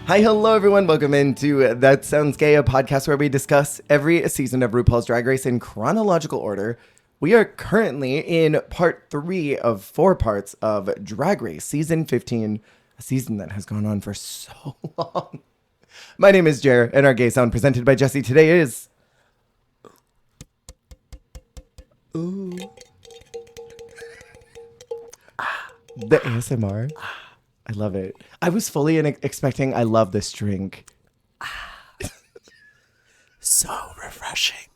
Hi, hello, everyone. Welcome into That Sounds Gay, a podcast where we discuss every season of RuPaul's Drag Race in chronological order. We are currently in part 3 of 4 parts of Drag Race season 15, a season that has gone on for so long. My name is Jer, and our gay sound presented by Jesse today is... Ooh. The ASMR. I love it. I was fully expecting I love this drink. So refreshing.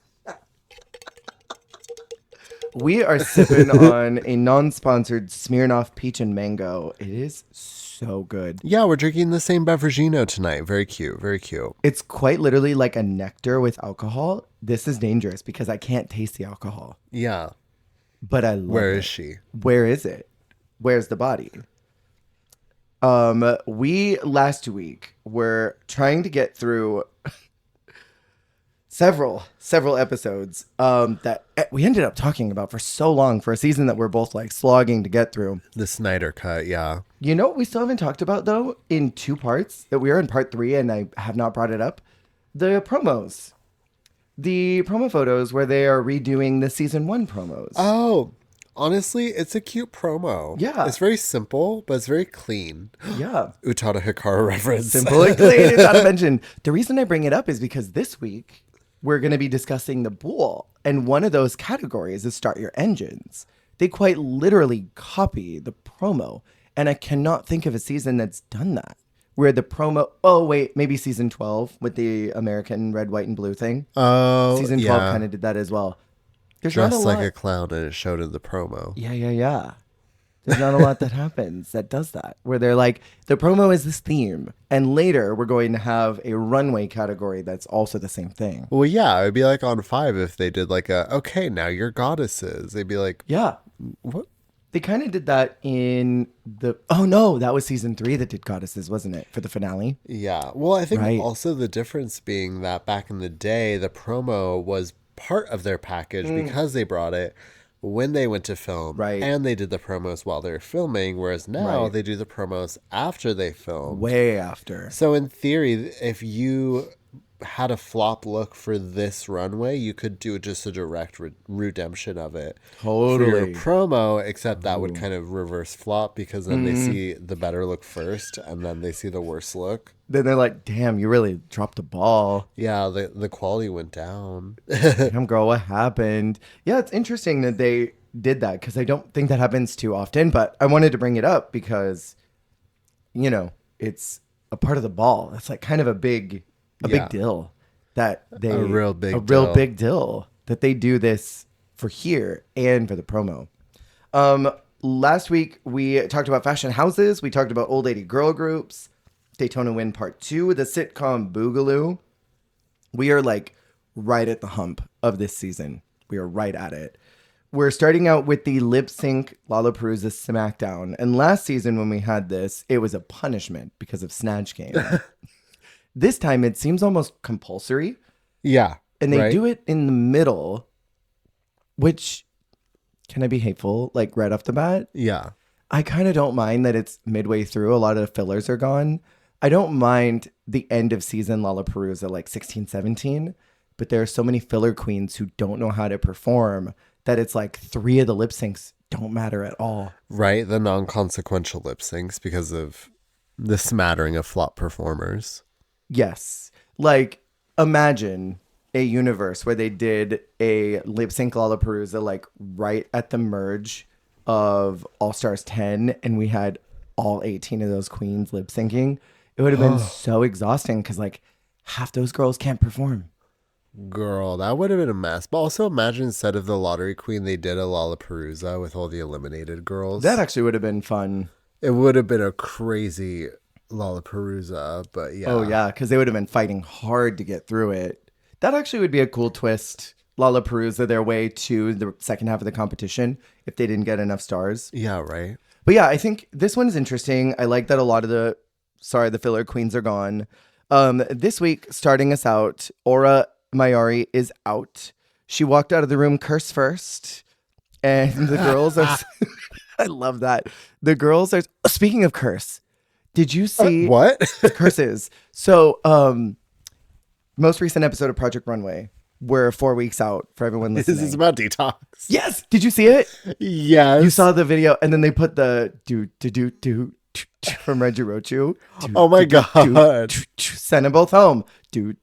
We are sipping on a non-sponsored Smirnoff Peach and Mango. It is so good. Yeah, we're drinking the same beverageino tonight. Very cute. Very cute. It's quite literally like a nectar with alcohol. This is dangerous because I can't taste the alcohol. Yeah. But I love it. Where is she? Where is it? Where's the body? We last week were trying to get through several episodes that we ended up talking about for so long for a season that we're both like slogging to get through. The Snyder Cut, yeah. You know what we still haven't talked about though in 2 parts that we are in part 3 and I have not brought it up? The promos. The promo photos where they are redoing the season 1 promos. Oh, honestly, it's a cute promo. Yeah. It's very simple, but it's very clean. Yeah. Utada Hikaru reference. Simple and clean. Not to mention, the reason I bring it up is because this week we're going to be discussing the Bool. And one of those categories is Start Your Engines. They quite literally copy the promo. And I cannot think of a season that's done that. Where the promo, oh wait, maybe season 12 with the American red, white, and blue thing. Oh, Season 12 kind of did that as well. There's Dressed not a like lot. a clown and it showed in the promo. Yeah. There's not a lot that happens that does that. Where they're like, the promo is this theme. And later we're going to have a runway category that's also the same thing. Well, yeah, it would be like on 5 if they did like okay, now you're goddesses. They'd be like, Yeah. what? They kind of did that in the... Oh, no. That was season 3 that did Goddesses, wasn't it? For the finale? Yeah. Well, I think Right. also the difference being that back in the day, the promo was part of their package because they brought it when they went to film. Right. And they did the promos while they're filming, whereas now Right. they do the promos after they film. Way after. So in theory, if you had a flop look for this runway, you could do just a direct redemption of it for your Totally. promo, except that would kind of reverse flop because then they see the better look first and then they see the worst look. Then they're like, damn, you really dropped the ball. Yeah, the quality went down. Damn, girl, what happened? Yeah, it's interesting that they did that because I don't think that happens too often, but I wanted to bring it up because, you know, it's a part of the ball. It's like kind of a big deal that they... A real big deal that they do this for here and for the promo. Last week, we talked about fashion houses. We talked about old lady girl groups. Daytona Win Part 2, the sitcom Boogaloo. We are like right at the hump of this season. We are right at it. We're starting out with the lipsync lalaparuza SmackDown. And last season when we had this, it was a punishment because of Snatch Game. This time it seems almost compulsory. Yeah. And they right? do it in the middle, which, can I be hateful, like right off the bat? Yeah. I kind of don't mind that it's midway through. A lot of the fillers are gone. I don't mind the end of season Lollapalooza, like 16, 17. But there are so many filler queens who don't know how to perform that it's like 3 of the lip syncs don't matter at all. Right? The non-consequential lip syncs because of the smattering of flop performers. Yes. Like, imagine a universe where they did a lip sync Lollapalooza like right at the merge of All Stars 10 and we had all 18 of those queens lip syncing. It would have been so exhausting because like half those girls can't perform. Girl, that would have been a mess. But also imagine instead of the Lottery Queen, they did a Lollapalooza with all the eliminated girls. That actually would have been fun. It would have been a crazy Lollapalooza, but yeah. Oh, yeah, because they would have been fighting hard to get through it. That actually would be a cool twist. Lollapalooza their way to the second half of the competition if they didn't get enough stars. Yeah, right. But yeah, I think this one is interesting. I like that a lot of the filler queens are gone. This week, starting us out, Aura Mayari is out. She walked out of the room curse first. And the girls are... I love that. The girls are... Speaking of curse, Did you see What? curses? So, most recent episode of Project Runway. We're 4 weeks out for everyone listening. This is about detox. Yes. Did you see it? Yes. You saw the video, and then they put the do from Reggie Rochu. Oh my God. Send them both home. Do.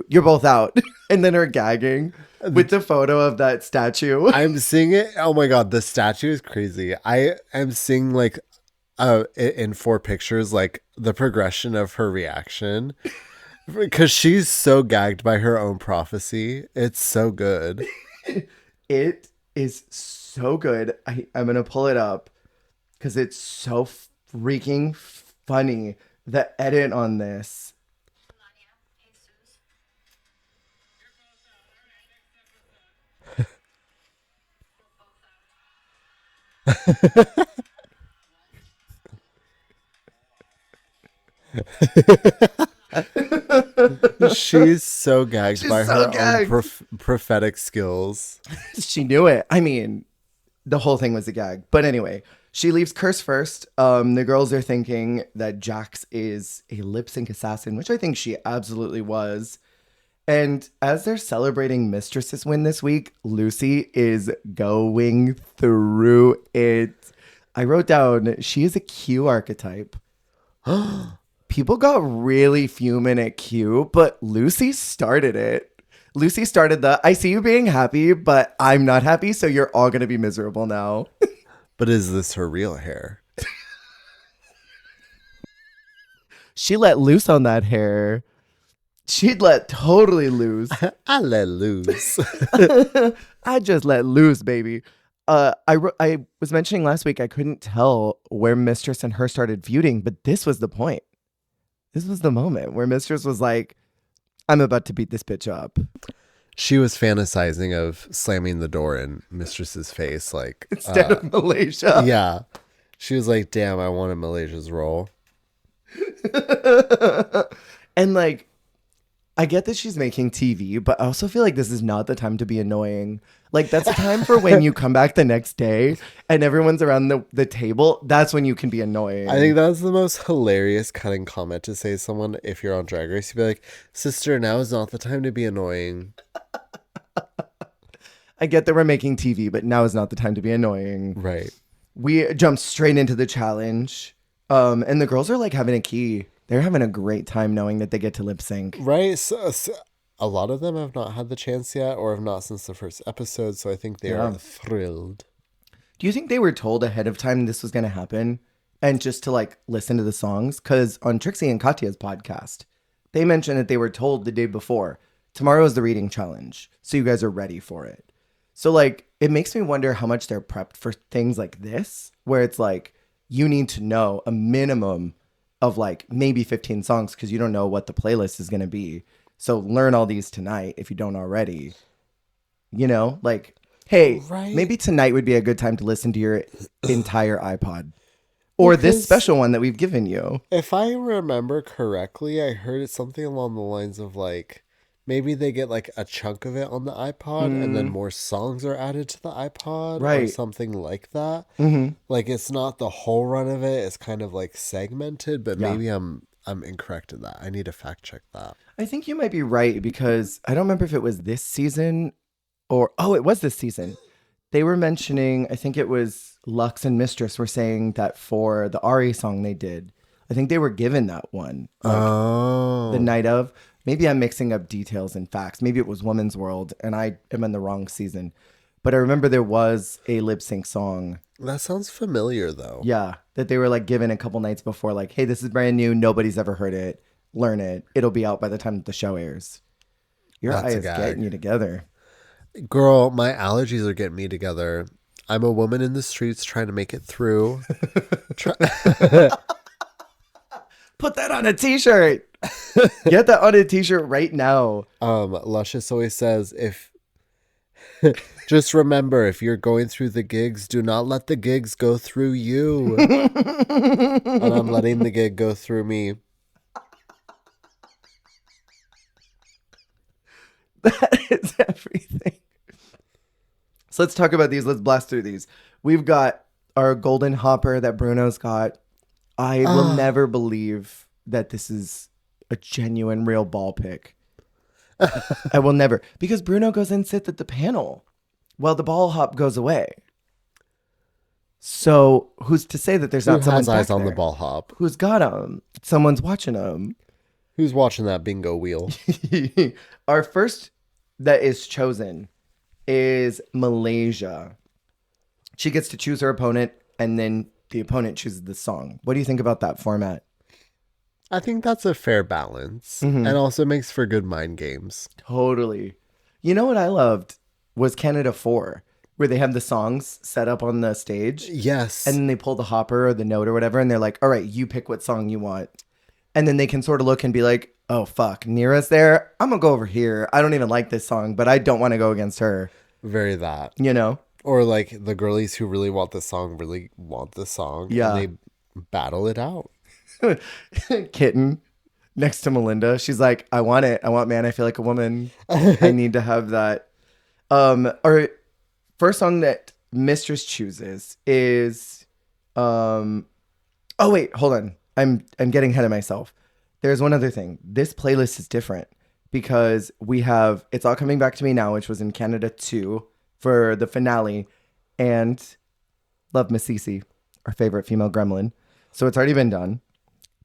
You're both out. And then her gagging with the photo of that statue. I'm seeing it. Oh my God. The statue is crazy. I am seeing like in 4 pictures, like the progression of her reaction. Because she's so gagged by her own prophecy. It's so good. It is so good. I'm going to pull it up because it's so freaking funny. The edit on this. She's so gagged by so her gagged. own prophetic skills. She knew it. I mean, the whole thing was a gag. But anyway, she leaves Curse first. The girls are thinking that Jax is a lip sync assassin, which I think she absolutely was. And as they're celebrating Mistress's win this week, Lucy is going through it. I wrote down, she is a Q archetype. People got really fuming at Q, but Lucy started it. Lucy started the, I see you being happy, but I'm not happy, so you're all going to be miserable now. But is this her real hair? She let loose on that hair. She'd let totally loose. I let loose. I just let loose, baby. I was mentioning last week I couldn't tell where Mistress and her started feuding, but this was the point. This was the moment where Mistress was like, I'm about to beat this bitch up. She was fantasizing of slamming the door in Mistress's face, like Instead of Malaysia. Yeah. She was like, damn, I wanted Malaysia's role. And like, I get that she's making TV, but I also feel like this is not the time to be annoying. Like, that's the time for when you come back the next day and everyone's around the table. That's when you can be annoying. I think that's the most hilarious cutting comment to say to someone if you're on Drag Race. You'd be like, sister, now is not the time to be annoying. I get that we're making TV, but now is not the time to be annoying. Right. We jump straight into the challenge. And the girls are like having a key. They're having a great time knowing that they get to lip sync. Right. So a lot of them have not had the chance yet or have not since the first episode. So I think they are thrilled. Do you think they were told ahead of time this was going to happen and just to like listen to the songs? Because on Trixie and Katya's podcast, they mentioned that they were told the day before, tomorrow is the reading challenge. So you guys are ready for it. So like, it makes me wonder how much they're prepped for things like this, where it's like, you need to know a minimum of like maybe 15 songs because you don't know what the playlist is going to be. So learn all these tonight if you don't already. You know, like, hey, Right. maybe tonight would be a good time to listen to your entire iPod. Or this special one that we've given you. If I remember correctly, I heard something along the lines of like, maybe they get like a chunk of it on the iPod and then more songs are added to the iPod or Right. something like that. Mm-hmm. Like it's not the whole run of it. It's kind of like segmented, but maybe I'm incorrect in that. I need to fact check that. I think you might be right because I don't remember if it was this season or, it was this season. They were mentioning, I think it was Lux and Mistress were saying that for the Ari song they did, I think they were given that one. Like, the night of. Maybe I'm mixing up details and facts. Maybe it was Woman's World and I am in the wrong season. But I remember there was a lip sync song. That sounds familiar though. Yeah. That they were like given a couple nights before, like, hey, this is brand new. Nobody's ever heard it. Learn it. It'll be out by the time that the show airs. Your That's eye a is gag. getting you together. Girl, my allergies are getting me together. I'm a woman in the streets trying to make it through. Put that on a t-shirt. Get that on a t-shirt right now. Luscious always says, if just remember, if you're going through the gigs, do not let the gigs go through you. And I'm letting the gig go through me. That is everything. So let's talk about these. Let's blast through these. We've got our golden hopper that Bruno's got. I will never believe that this is a genuine, real ball pick. I will never. Because Bruno goes and sits at the panel while the ball hop goes away. So who's to say that there's Who not someone has eyes back on the there? ball hop? Who's got him? Someone's watching him. Who's watching that bingo wheel? Our first that is chosen is Malaysia. She gets to choose her opponent, and then the opponent chooses the song. What do you think about that format? I think that's a fair balance, Mm-hmm. and also makes for good mind games. Totally. You know what I loved was Canada 4, where they have the songs set up on the stage. Yes. And then they pull the hopper or the note or whatever, and they're like, all right, you pick what song you want. And then they can sort of look and be like, oh, fuck, Nira's there. I'm going to go over here. I don't even like this song, but I don't want to go against her. Very that. You know? Or like the girlies who really want the song Yeah. And they battle it out. Kitten next to Melinda. She's like, I want it. I want Man, I Feel Like a Woman. I need to have that. Our first song that Mistress chooses is oh wait, hold on. I'm getting ahead of myself. There's one other thing. This playlist is different because we have It's All Coming Back to Me Now, which was in Canada 2 for the finale, and Love Miss Cece, our favorite female gremlin. So it's already been done.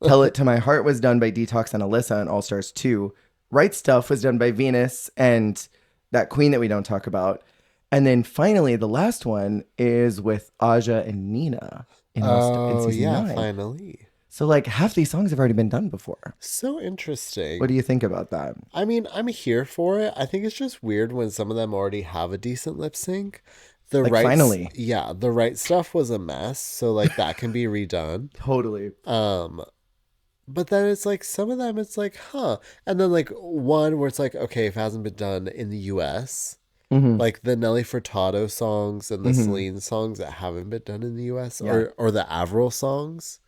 Tell It to My Heart was done by Detox and Alyssa in All Stars 2. Right Stuff was done by Venus and that queen that we don't talk about. And then finally, the last one is with Aja and Nina in season 9. Finally. So like half these songs have already been done before. So interesting. What do you think about that? I mean, I'm here for it. I think it's just weird when some of them already have a decent lip sync. Finally. Yeah, the Right Stuff was a mess, so like that can be redone. Totally. But then it's like some of them it's like, huh. And then like one where it's like, okay, if it hasn't been done in the US, like the Nelly Furtado songs and the Celine songs that haven't been done in the US, or the Avril songs.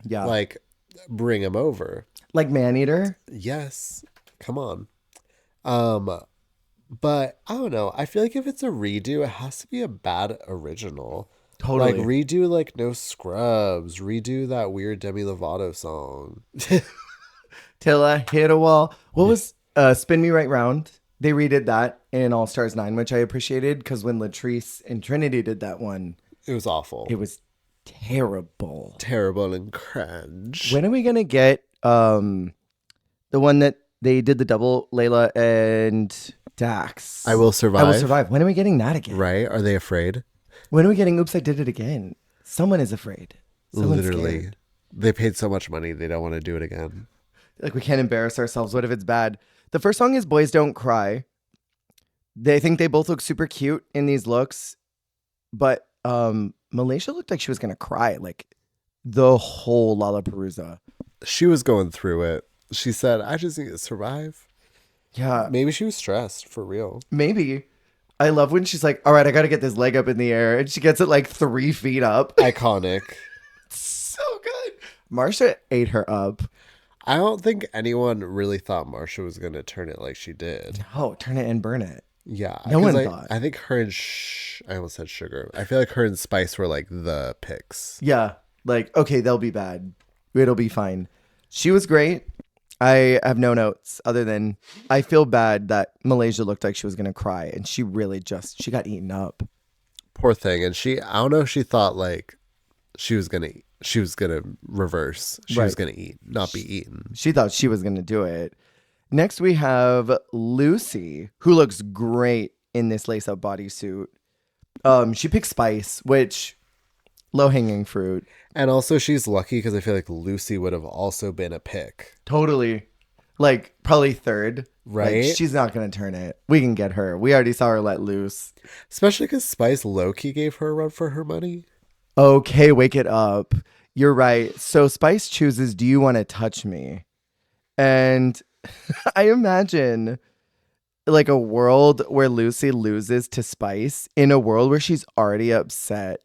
Yeah. Like, bring them over. Like Maneater? Yes. Come on. But I don't know. I feel like if it's a redo, it has to be a bad original. Totally. Like, redo, like, No Scrubs. Redo that weird Demi Lovato song. Till I Hit a Wall. What was Spin Me Right Round? They redid that in All Stars 9, which I appreciated because when Latrice and Trinity did that one, It was awful. it was terrible. Terrible and cringe. When are we going to get the one that they did the double, Layla and Dax? I Will Survive. I Will Survive. When are we getting that again? Right? Are they afraid? When are we getting Oops, I Did It Again? Someone is afraid. Someone's Literally. scared. They paid so much money, they don't want to do it again. Like we can't embarrass ourselves. What if it's bad? The first song is Boys Don't Cry. They think they both look super cute in these looks, but Malaysia looked like she was gonna cry like the whole Lalaparuza. She was going through it. She said, I just need to survive. Yeah, Maybe she was stressed, for real. maybe. I love when she's like, all right, I got to get this leg up in the air. And she gets it like 3 feet up. Iconic. So good. Marsha ate her up. I don't think anyone really thought Marsha was going to turn it like she did. Oh, turn it and burn it. Yeah. No one 'cause thought. I think her and I almost said Sugar. I feel like her and Spice were like the picks. Yeah. Like, okay, they'll be bad. It'll be fine. She was great. I have no notes other than I feel bad that Malaysia looked like she was going to cry. And she really she got eaten up. Poor thing. And I don't know if she thought like she was going to reverse. She was Right. going to eat, not be eaten. She thought she was going to do it. Next, we have Lucy, who looks great in this lace-up bodysuit. She picked Spice, which low-hanging fruit. And also she's lucky because I feel like Lucy would have also been a pick. Totally. Like, probably third. Right? Like, she's not going to turn it. We can get her. We already saw her let loose. Especially because Spice low-key gave her a run for her money. Okay, wake it up. You're right. So Spice chooses, do you want to touch me? And I imagine like a world where Lucy loses to Spice in a world where she's already upset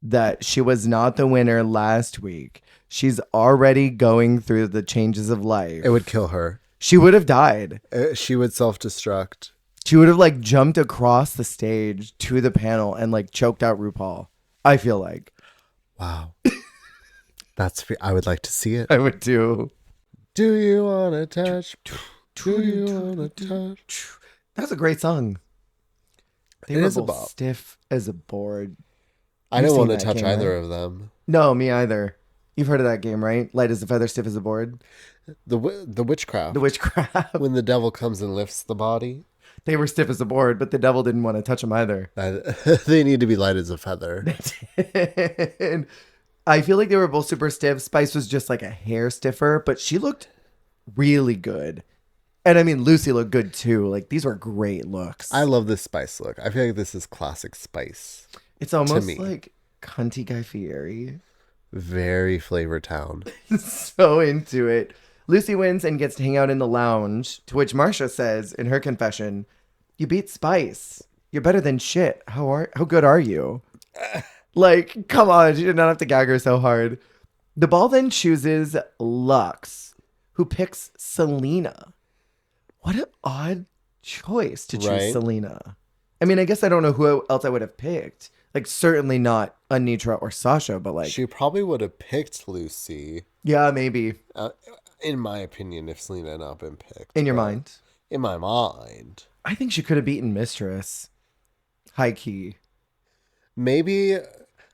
that she was not the winner last week. She's already going through the changes of life. It would kill her. She would have died. She would self-destruct. She would have like jumped across the stage to the panel and like choked out RuPaul. I feel like. Wow. I would like to see it. I would do. Do you wanna touch? Do you wanna touch? That's a great song. They It were is a both bop. stiff as a board. I You've don't seen want to that touch game, either right? of them. No, me either. You've heard of that game, right? Light as a feather, stiff as a board. The The witchcraft. witchcraft. When the devil comes and lifts the body, They were stiff as a board, but the devil didn't want to touch them either. they need to be light as a feather. And I feel like they were both super stiff. Spice was just like a hair stiffer, but she looked really good. And I mean, Lucy looked good too. Like these were great looks. I love this Spice look. I feel like this is classic Spice. It's almost me. like cunty Guy Fieri. Very Flavor Town. So into it. Lucy wins and gets to hang out in the lounge, to which Marcia says in her confession, "You beat Spice. You're better than shit. How good are you?" Like, come on, she did not have to gag her so hard. The ball then chooses Lux, who picks Selena. What an odd choice to choose Right. Selena. I mean, I guess I don't know who else I would have picked. Like, certainly not Anitra or Sasha, but like, She probably would have picked Lucy, yeah, maybe in my opinion, if Selena had not been picked. in your But mind. In my mind. I think she could have beaten Mistress. High key. Maybe,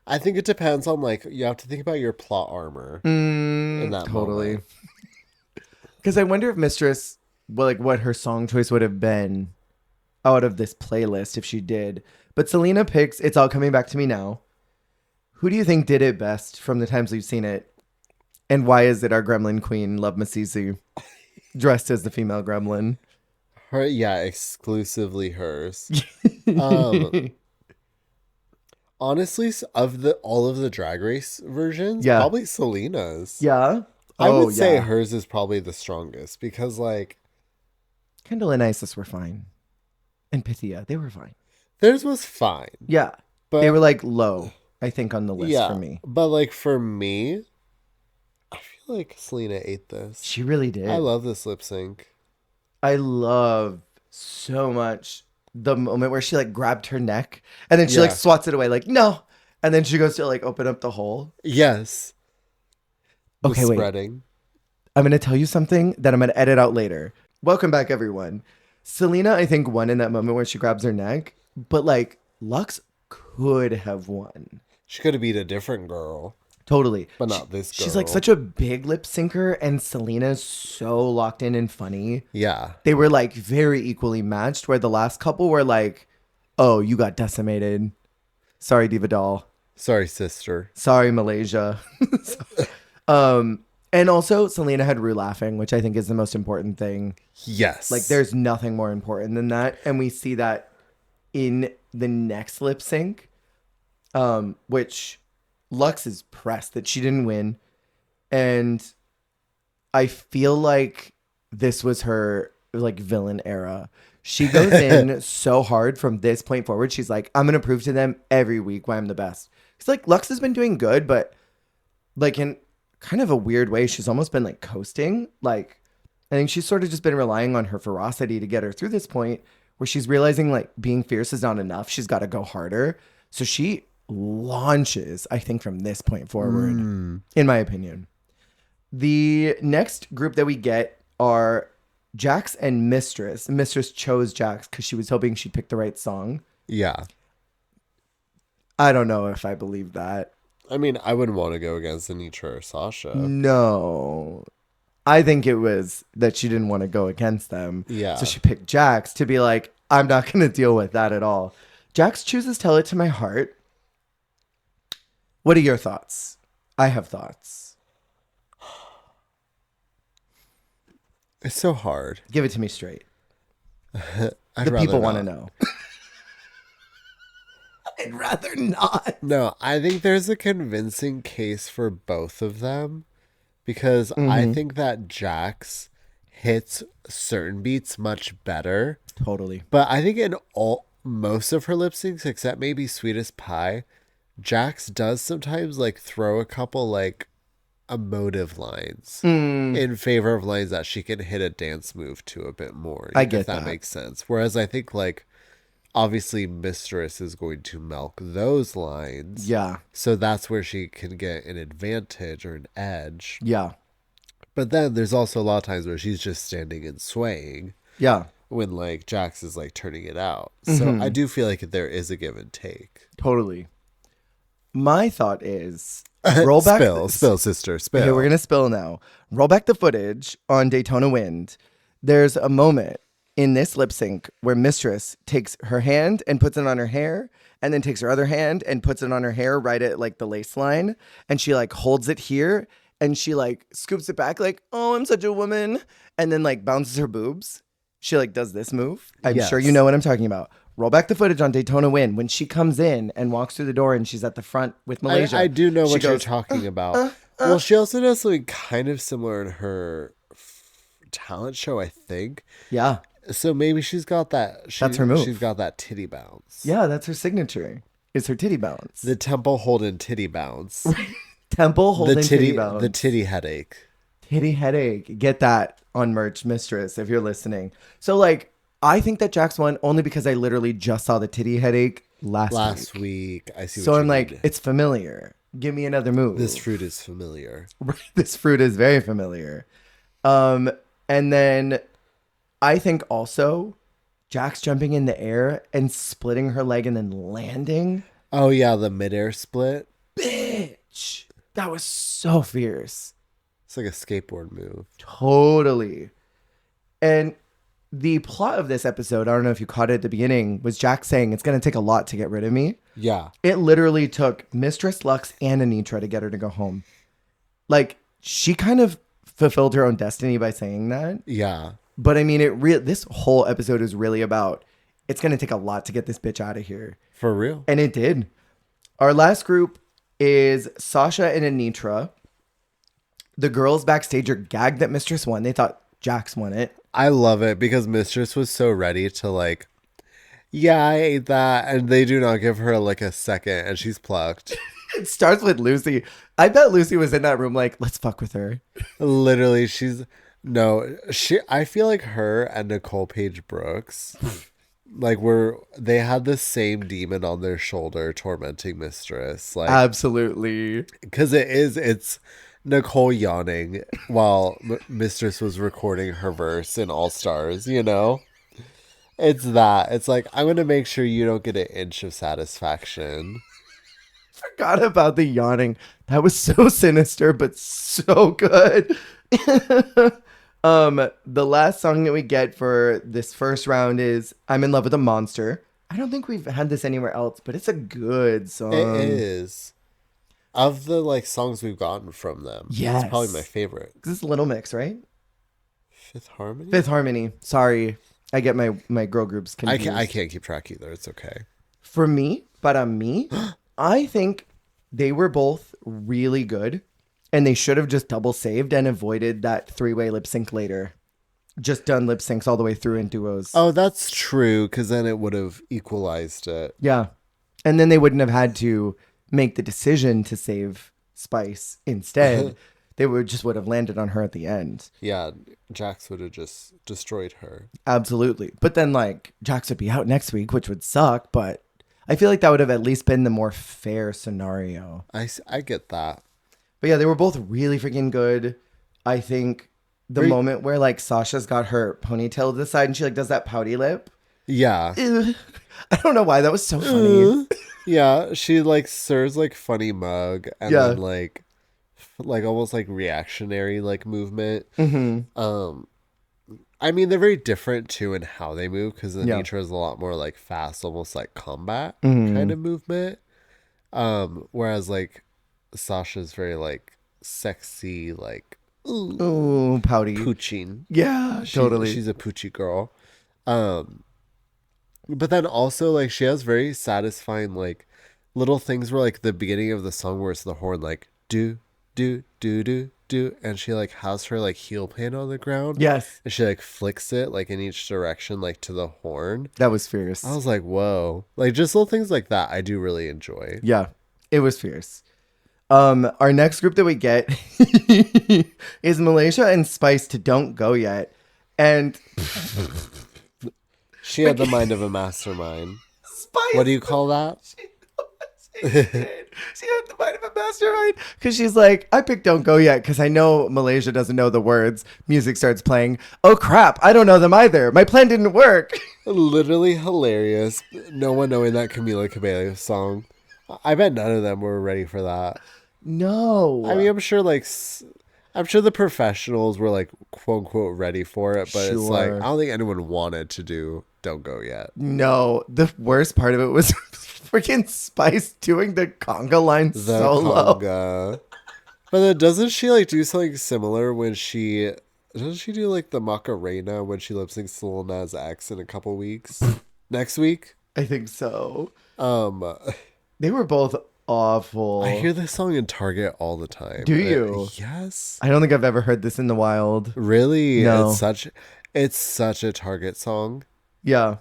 I think it depends on, like, you have to think about your plot armor in that Totally. moment. Because I wonder if Mistress, well, like what her song choice would have been out of this playlist if she did. But Selena picks It's All Coming Back to Me Now. Who do you think did it best from the times we've seen it? And why is it our gremlin queen, Love Masisi, dressed as the female gremlin? Her, yeah, exclusively hers. Honestly, of all of the Drag Race versions, Yeah. probably Selena's. Yeah? I would say yeah. hers is probably the strongest because, like, Kendall and Isis were fine. And Pythia, they were fine. theirs was fine. Yeah. But They were like low, I think, on the list yeah, for me. but like for me, I feel like Selena ate this. She really did. I love this lip sync. I love so much the moment where she like grabbed her neck and then she like Yeah. swats it away, like, no. And then she goes to like open up the hole. Yes. The Okay, wait. spreading. I'm going to tell you something that I'm going to edit out later. Welcome back, everyone. Selena, I think, won in that moment where she grabs her neck, but like Lux could have won. She could have beat a different girl, Totally. but not this girl. She's like such a big lip syncer, and Selena's so locked in and funny. Yeah. They were like very equally matched, where the last couple were like, oh, you got decimated. Sorry, Diva Doll. Sorry, sister. Sorry, Malaysia. And also Selena had Rue laughing, which I think is the most important thing. Yes. Like there's nothing more important than that. And we see that in the next lip sync, which Lux is pressed that she didn't win. And I feel like this was her like villain era. She goes in so hard from this point forward. She's like, I'm going to prove to them every week why I'm the best. It's like Lux has been doing good, but like in kind of a weird way, she's almost been like coasting. Like, I think she's sort of just been relying on her ferocity to get her through this point where she's realizing like being fierce is not enough. She's got to go harder. So she launches, I think, from this point forward, in my opinion. The next group that we get are Jax and Mistress. Mistress chose Jax because she was hoping she'd pick the right song. Yeah. I don't know if I believe that. I mean, I wouldn't want to go against Anitra or Sasha. No. I think it was that she didn't want to go against them. Yeah. So she picked Jax to be like, I'm not going to deal with that at all. Jax chooses Tell It to My Heart. What are your thoughts? I have thoughts. It's so hard. Give it to me straight. I'd The rather people want to not. know. I'd rather not. No, I think there's a convincing case for both of them because Mm-hmm. I think that Jax hits certain beats much better. Totally. But I think in most of her lip syncs, except maybe Sweetest Pie, Jax does sometimes like throw a couple like emotive lines in favor of lines that she can hit a dance move to a bit more. I if get that that. makes sense. Whereas I think like obviously Mistress is going to milk those lines. Yeah. So that's where she can get an advantage or an edge. Yeah. But then there's also a lot of times where she's just standing and swaying Yeah. when like Jax is like turning it out. So I do feel like there is a give and take. Totally. My thought is roll back. Spill, sister, spill. Okay, we're going to spill now. Roll back the footage on Daytona Wind. There's a moment in this lip sync where Mistress takes her hand and puts it on her hair, and then takes her other hand and puts it on her hair right at like the lace line, and she like holds it here and she like scoops it back like, oh, I'm such a woman, and then like bounces her boobs. She like does this move. I'm Yes. sure you know what I'm talking about. Roll back the footage on Daytona Wind when she comes in and walks through the door and she's at the front with Malaysia. I do know She what you're goes, talking about. Well, she also does something kind of similar in her talent show, I think. yeah. So maybe she's got that. That's her move. She's got that titty bounce. Yeah, that's her signature. It's her titty bounce. The temple holding titty bounce. Temple holding the titty bounce. The titty headache. Titty headache. Get that on merch, Mistress, if you're listening. So, like, I think that Jax won only because I literally just saw the titty headache last week. I see. So what you I'm like, mean. it's familiar. Give me another move. This fruit is familiar. This fruit is very familiar. And then I think also Jax jumping in the air and splitting her leg and then landing. Oh yeah, the midair split. Bitch. That was so fierce. It's like a skateboard move. Totally. And the plot of this episode, I don't know if you caught it at the beginning, was Jax saying it's going to take a lot to get rid of me. Yeah. It literally took Mistress Lux and Anitra to get her to go home. Like, she kind of fulfilled her own destiny by saying that. Yeah. But I mean, this whole episode is really about, it's going to take a lot to get this bitch out of here. For real. And it did. Our last group is Sasha and Anitra. The girls backstage are gagged that Mistress won. They thought Jax won it. I love it because Mistress was so ready to like, yeah, I ate that. And they do not give her like a second and she's plucked. It starts with Lucy. I bet Lucy was in that room like, let's fuck with her. Literally, I feel like her and Nicole Page Brooks, like they had the same demon on their shoulder tormenting Mistress. Like, absolutely. because it's Nicole yawning while Mistress was recording her verse in All Stars, you know? It's that. It's like, I'm going to make sure you don't get an inch of satisfaction. Forgot about the yawning. That was so sinister, but so good. The last song that we get for this first round is I'm in Love with a Monster. I don't think we've had this anywhere else, but it's a good song. It is. Of the like songs we've gotten from them, yes. It's probably my favorite. This is Little Mix, right? Fifth Harmony? Fifth Harmony. Sorry. I get my girl groups confused. I can't keep track either. It's okay. For me, I think they were both really good, and they should have just double saved and avoided that three-way lip sync later. Just done lip syncs all the way through in duos. Oh, that's true, because then it would have equalized it. Yeah. And then they wouldn't have had to make the decision to save Spice instead. They would have landed on her at the end. Yeah, Jax would have just destroyed her. Absolutely. But then, like, Jax would be out next week, which would suck, but I feel like that would have at least been the more fair scenario. I get that. But yeah, they were both really freaking good. I think the moment where, like, Sasha's got her ponytail to the side and she, like, does that pouty lip. Yeah. I don't know why. That was so funny. Yeah, she, like, serves, like, funny mug and then, like almost, like, reactionary, like, movement. Mm-hmm. I mean, they're very different, too, in how they move because Anitra is a lot more, like, fast, almost like combat kind of movement. Whereas, like, Sasha's very, like, sexy, like, ooh, pouty. Pooching. Yeah, totally. She's a poochy girl. But then also, like, she has very satisfying, like, little things where, like, the beginning of the song where it's the horn, like, do, do, do, do, do, and she, like, has her, like, heel pin on the ground. Yes. And she, like, flicks it, like, in each direction, like, to the horn. That was fierce. I was like, whoa. Like, just little things like that I do really enjoy. Yeah, it was fierce. Our next group that we get is Malaysia and Spice to Don't Go Yet. And She had the mind of a mastermind. Spice. What do you call that? She did. She had the mind of a mastermind because she's like, I picked Don't Go Yet because I know Malaysia doesn't know the words. Music starts playing. Oh crap, I don't know them either. My plan didn't work. Literally hilarious. No one knowing that Camila Cabello song. I bet none of them were ready for that. No. I mean, I'm sure I'm sure the professionals were like quote unquote ready for it, but it's like I Sure. don't think anyone wanted to do Don't Go Yet. No, the worst part of it was freaking Spice doing the conga line The solo. conga. But then doesn't she like do something similar when doesn't she do like the Macarena when she lip syncs to Lil Nas X in a couple weeks? Next week? I think so. Um They were both awful. I hear this song in Target all the time. Do you? Yes. I don't think I've ever heard this in the wild. Really? No. It's such a Target song. Yeah.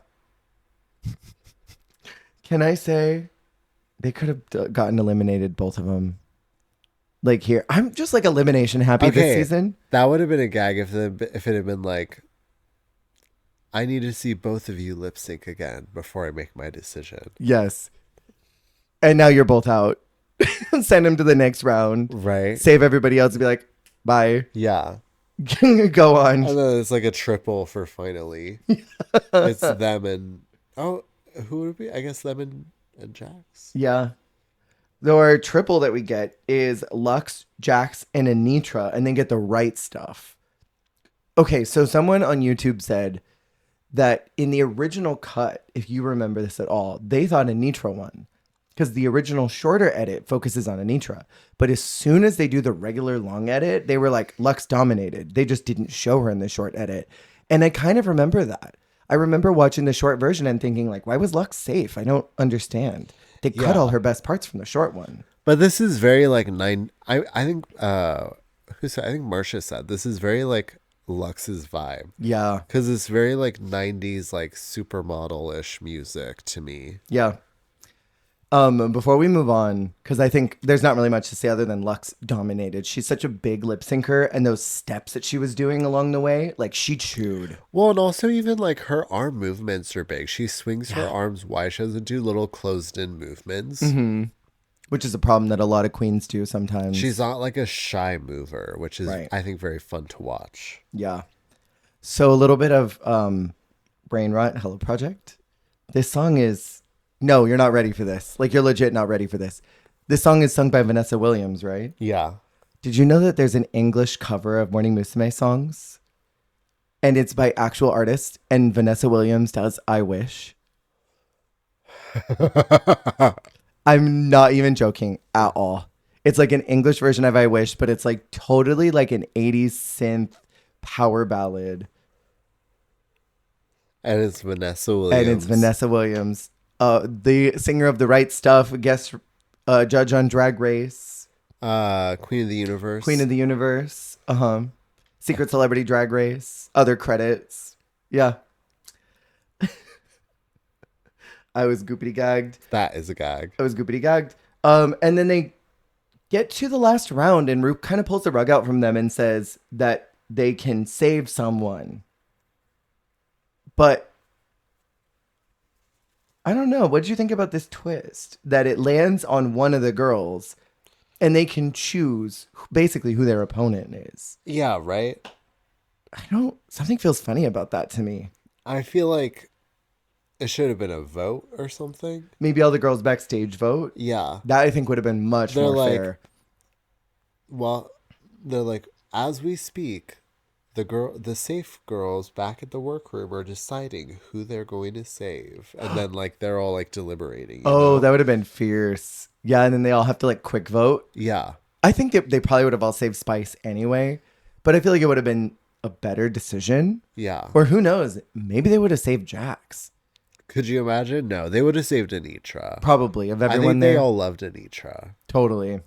Can I say they could have gotten eliminated, both of them? Like here, I'm just like elimination happy this season. That would have been a gag if it had been like, I need to see both of you lip sync again before I make my decision. Yes. And now you're both out. Send them to the next round. Right? Save everybody else and be like, bye. Yeah. Go on. And then it's like a triple for finally. It's them and who would it be? I guess them and Jax. Yeah. Though our triple that we get is Lux, Jax, and Anitra, and then get the right stuff. Okay, so someone on YouTube said that in the original cut, if you remember this at all, they thought Anitra won. Because the original shorter edit focuses on Anitra. But as soon as they do the regular long edit, they were like, Lux dominated. They just didn't show her in the short edit. And I kind of remember that. I remember watching the short version and thinking, like, why was Lux safe? I don't understand. They cut all her best parts from the short one. But this is very like I think who said, I think Marcia said this is very like Lux's vibe. Yeah. Because it's very like 90s like supermodel-ish music to me. Yeah. Before we move on, because I think there's not really much to say other than Lux dominated. She's such a big lip syncer, and those steps that she was doing along the way, like she chewed. Well, and also even like her arm movements are big. She swings her arms wide. She doesn't do little closed-in movements. Mm-hmm. Which is a problem that a lot of queens do sometimes. She's not like a shy mover, which is, Right. I think, very fun to watch. Yeah. So a little bit of brain rot, Hello Project. This song is... No, you're not ready for this. Like, you're legit not ready for this. This song is sung by Vanessa Williams, right? Yeah. Did you know that there's an English cover of Morning Musume songs? And it's by actual artists, and Vanessa Williams does I Wish. I'm not even joking at all. It's like an English version of I Wish, but it's like totally like an 80s synth power ballad. And it's Vanessa Williams. The singer of The Right Stuff, guest judge on Drag Race. Queen of the Universe. Queen of the Universe. Secret Celebrity Drag Race. Other credits. Yeah. I was goopity gagged. That is a gag. I was goopity gagged. And then they get to the last round and Roop kind of pulls the rug out from them and says that they can save someone. But I don't know. What did you think about this twist? That it lands on one of the girls and they can choose basically who their opponent is. Yeah, right? Something feels funny about that to me. I feel like it should have been a vote or something. Maybe all the girls backstage vote. Yeah. That I think would have been much more fair. Well, they're like, as we speak, the safe girls back at the workroom are deciding who they're going to save. And then like they're all like deliberating. You know? That would have been fierce. Yeah, and then they all have to like quick vote. Yeah. I think they probably would have all saved Spice anyway, but I feel like it would have been a better decision. Yeah. Or who knows? Maybe they would have saved Jax. Could you imagine? No, they would have saved Anitra. Probably of everyone I think there. they all loved Anitra. Totally.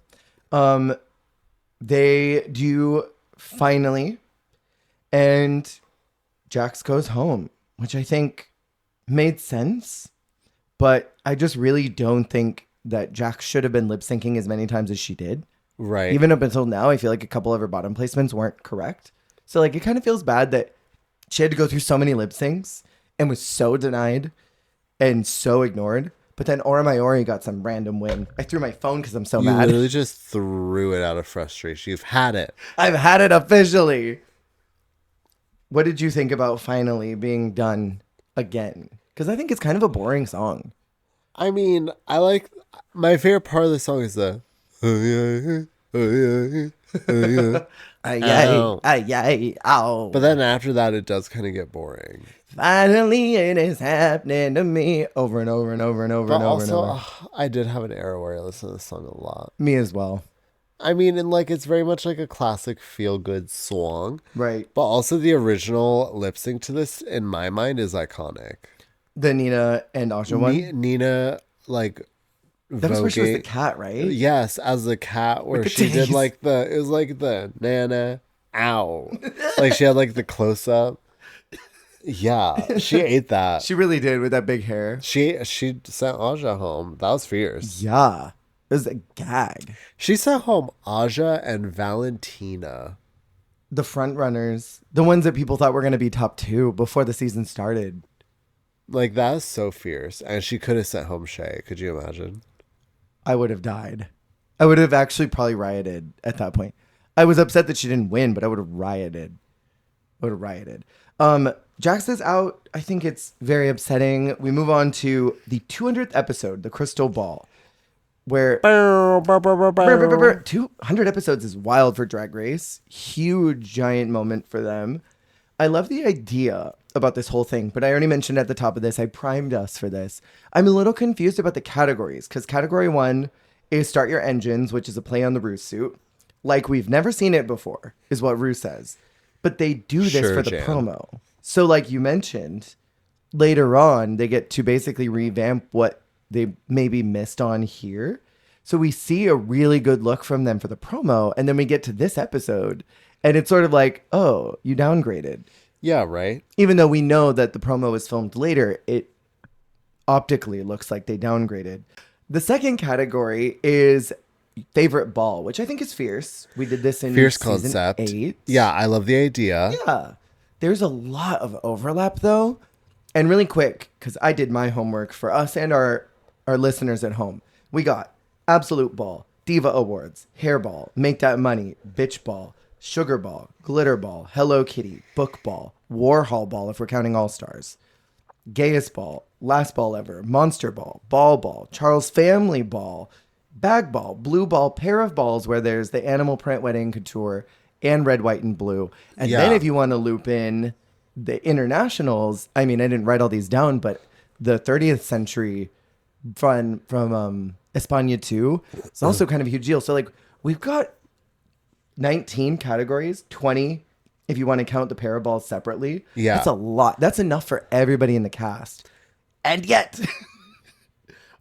They do finally, and Jax goes home, which I think made sense, but I just really don't think that Jax should have been lip syncing as many times as she did. Right. Even up until now, I feel like a couple of her bottom placements weren't correct. So like it kind of feels bad that she had to go through so many lip syncs and was so denied and so ignored. But then Ora Mayori got some random win. I threw my phone because I'm so You mad. literally just threw it out of frustration. You've had it. I've had it officially. What did you think about finally being done again? Because I think it's kind of a boring song. I mean, I like my favorite part of the song is the Ay, Ow. ay, ay, ay, ow. but then after that it does kind of get boring. Finally, it is happening to me over and over and over and over But and over and also, over. I did have an era where I listened to this song a lot. Me as well. I mean, and like it's very much like a classic feel good song. Right. But also the original lip sync to this, in my mind, is iconic. The Nina and Asha one. Nina, like, That was where she was the voguing- cat, right? Yes, as the cat, where the she did titties. like it was like the nana, ow. Like she had like the close up. Yeah, she ate that. She really did with that big hair. She sent Aja home. That was fierce. Yeah. It was a gag. She sent home Aja and Valentina. The front runners, the ones that people thought were going to be top 2 before the season started. Like that is so fierce. And she could have sent home Shay. Could you imagine? I would have died. I would have actually probably rioted at that point. I was upset that she didn't win, but I would have rioted. Jax is out. I think it's very upsetting. We move on to the 200th episode, the Crystal Ball, where 200 episodes is wild for Drag Race. Huge, giant moment for them. I love the idea about this whole thing, but I already mentioned at the top of this, I primed us for this. I'm a little confused about the categories, because category 1 is Start Your Engines, which is a play on the Rue suit. Like we've never seen it before, is what Rue says. But they do this Sure, for the Jan. promo. So like you mentioned, later on, they get to basically revamp what they maybe missed on here. So we see a really good look from them for the promo. And then we get to this episode and it's sort of like, oh, you downgraded. Yeah, right? Even though we know that the promo was filmed later, it optically looks like they downgraded. The second category is favorite ball, which I think is fierce. We did this in Fierce season concept. 8. Yeah, I love the idea. Yeah. There's a lot of overlap though. And really quick, because I did my homework for us and our listeners at home. We got Absolute Ball, Diva Awards, Hairball, Make That Money, Bitch Ball, Sugar Ball, Glitter Ball, Hello Kitty, Book Ball, Warhol Ball if we're counting All Stars, Gayest Ball, Last Ball Ever, Monster Ball, Ball, Charles Family Ball, Bag Ball, Blue Ball, pair of balls where there's the animal print wedding couture and red, white, and blue. And then Yeah. if you want to loop in the internationals, I mean, I didn't write all these down, but the 30th century fun from España 2 is also kind of a huge deal. So like we've got 19 categories, 20 if you want to count the pair of balls separately. Yeah. That's a lot. That's enough for everybody in the cast. And yet,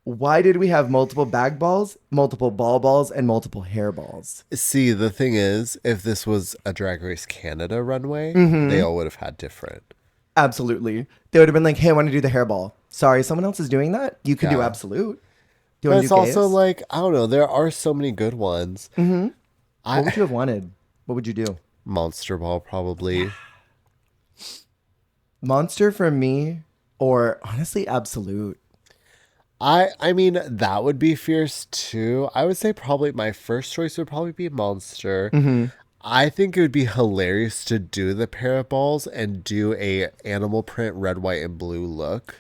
why did we have multiple bag balls, multiple balls, and multiple hair balls? See, the thing is, if this was a Drag Race Canada runway, Mm-hmm. they all would have had different. Absolutely. They would have been like, hey, I want to do the hair ball. Sorry, someone else is doing that? You can do Yeah. absolute. Do you But want it's to do also gayest? like, I don't know, there are so many good ones. What would you have wanted? What would you do? Monster Ball, probably. Monster for me, or honestly, absolute. I mean, that would be fierce too. I would say probably my first choice would probably be Monster. Mm-hmm. I think it would be hilarious to do the pair of balls and do a animal print red, white, and blue look.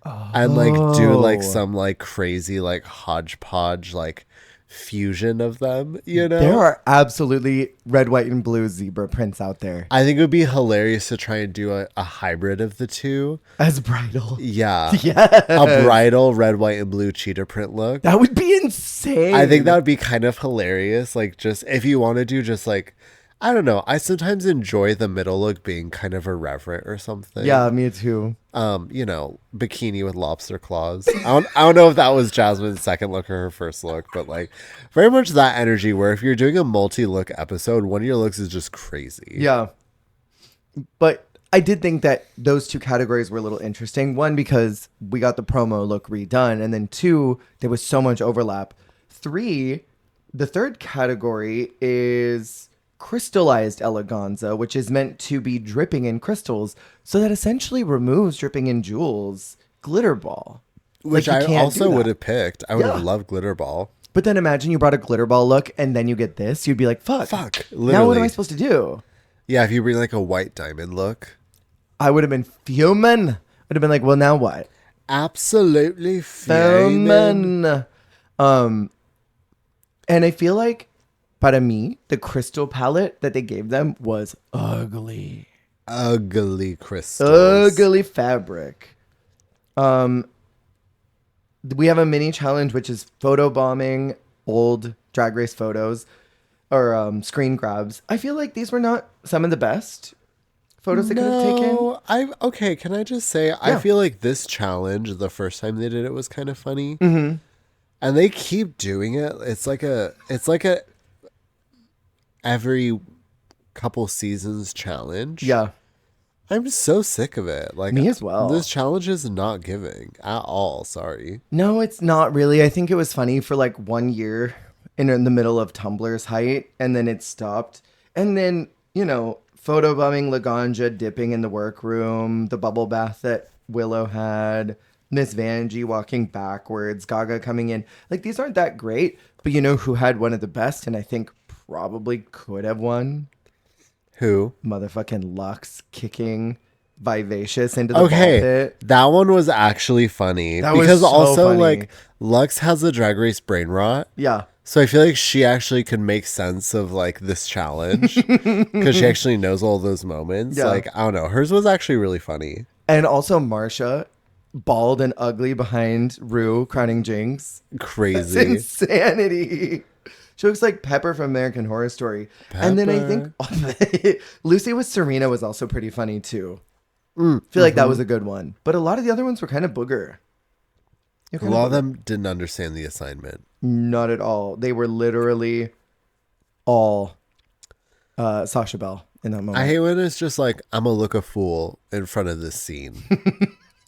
And like do like some like crazy like hodgepodge like fusion of them, you know? There are absolutely red, white, and blue zebra prints out there I think it would be hilarious to try and do a hybrid of the two. as bridal. Yeah. Yes. A bridal red, white, and blue cheetah print look. That would be insane. I think that would be kind of hilarious. Like, just if you want to do just like, I don't know. I sometimes enjoy the middle look being kind of irreverent or something. Yeah, me too. You know, bikini with lobster claws. I don't know if that was Jasmine's second look or her first look, but like very much that energy where if you're doing a multi-look episode, one of your looks is just crazy. Yeah. But I did think that those two categories were a little interesting. One, because we got the promo look redone. And then two, there was so much overlap. Three, the third category is crystallized eleganza, which is meant to be dripping in crystals. So that essentially removes dripping in jewels glitter ball. Which Like, you I can't also do that. would have picked. I would Yeah. have loved glitter ball. But then imagine you brought a glitter ball look and then you get this. You'd be like, fuck. Fuck, Now what am I literally. supposed to do? Yeah, if you bring like a white diamond look. I would have been fuming. Would have been like, well, now what? Absolutely fuming. Fuming. And I feel like, para me, the crystal palette that they gave them was ugly. Ugly crystals. Ugly fabric. We have a mini challenge, which is photo bombing old Drag Race photos or screen grabs. I feel like these were not some of the best photos they could have taken. Okay, can I just say, I feel like this challenge, the first time they did it was kind of funny. Mm-hmm. And they keep doing it. It's like a every couple seasons challenge. Yeah. I'm so sick of it. Like, Me as well. This challenge is not giving at all. Sorry. No, it's not really. I think it was funny for like 1 year in the middle of Tumblr's height, and then it stopped. And then, you know, photo bombing Laganja dipping in the workroom, the bubble bath that Willow had, Miss Vanjie walking backwards, Gaga coming in. Like, these aren't that great, but you know who had one of the best, and I think probably could have won? Who? Motherfucking Lux kicking Vivacious into the ball pit. That one was actually funny. That was because so also funny. like Lux has the Drag Race brain rot. Yeah. So I feel like she actually could make sense of like this challenge because she actually knows all those moments. Yeah. Like, I don't know. Hers was actually really funny. And also Marsha, bald and ugly behind Rue crowning Jinx. Crazy. It's insanity. She looks like Pepper from American Horror Story. And then I think Lucy with Serena was also pretty funny too. Feel like that was a good one. But a lot of the other ones were kind of booger. A lot of them didn't understand the assignment. Not at all. They were literally all Sasha Bell in that moment. I hate when it's just like, I'm going to look a fool in front of this scene.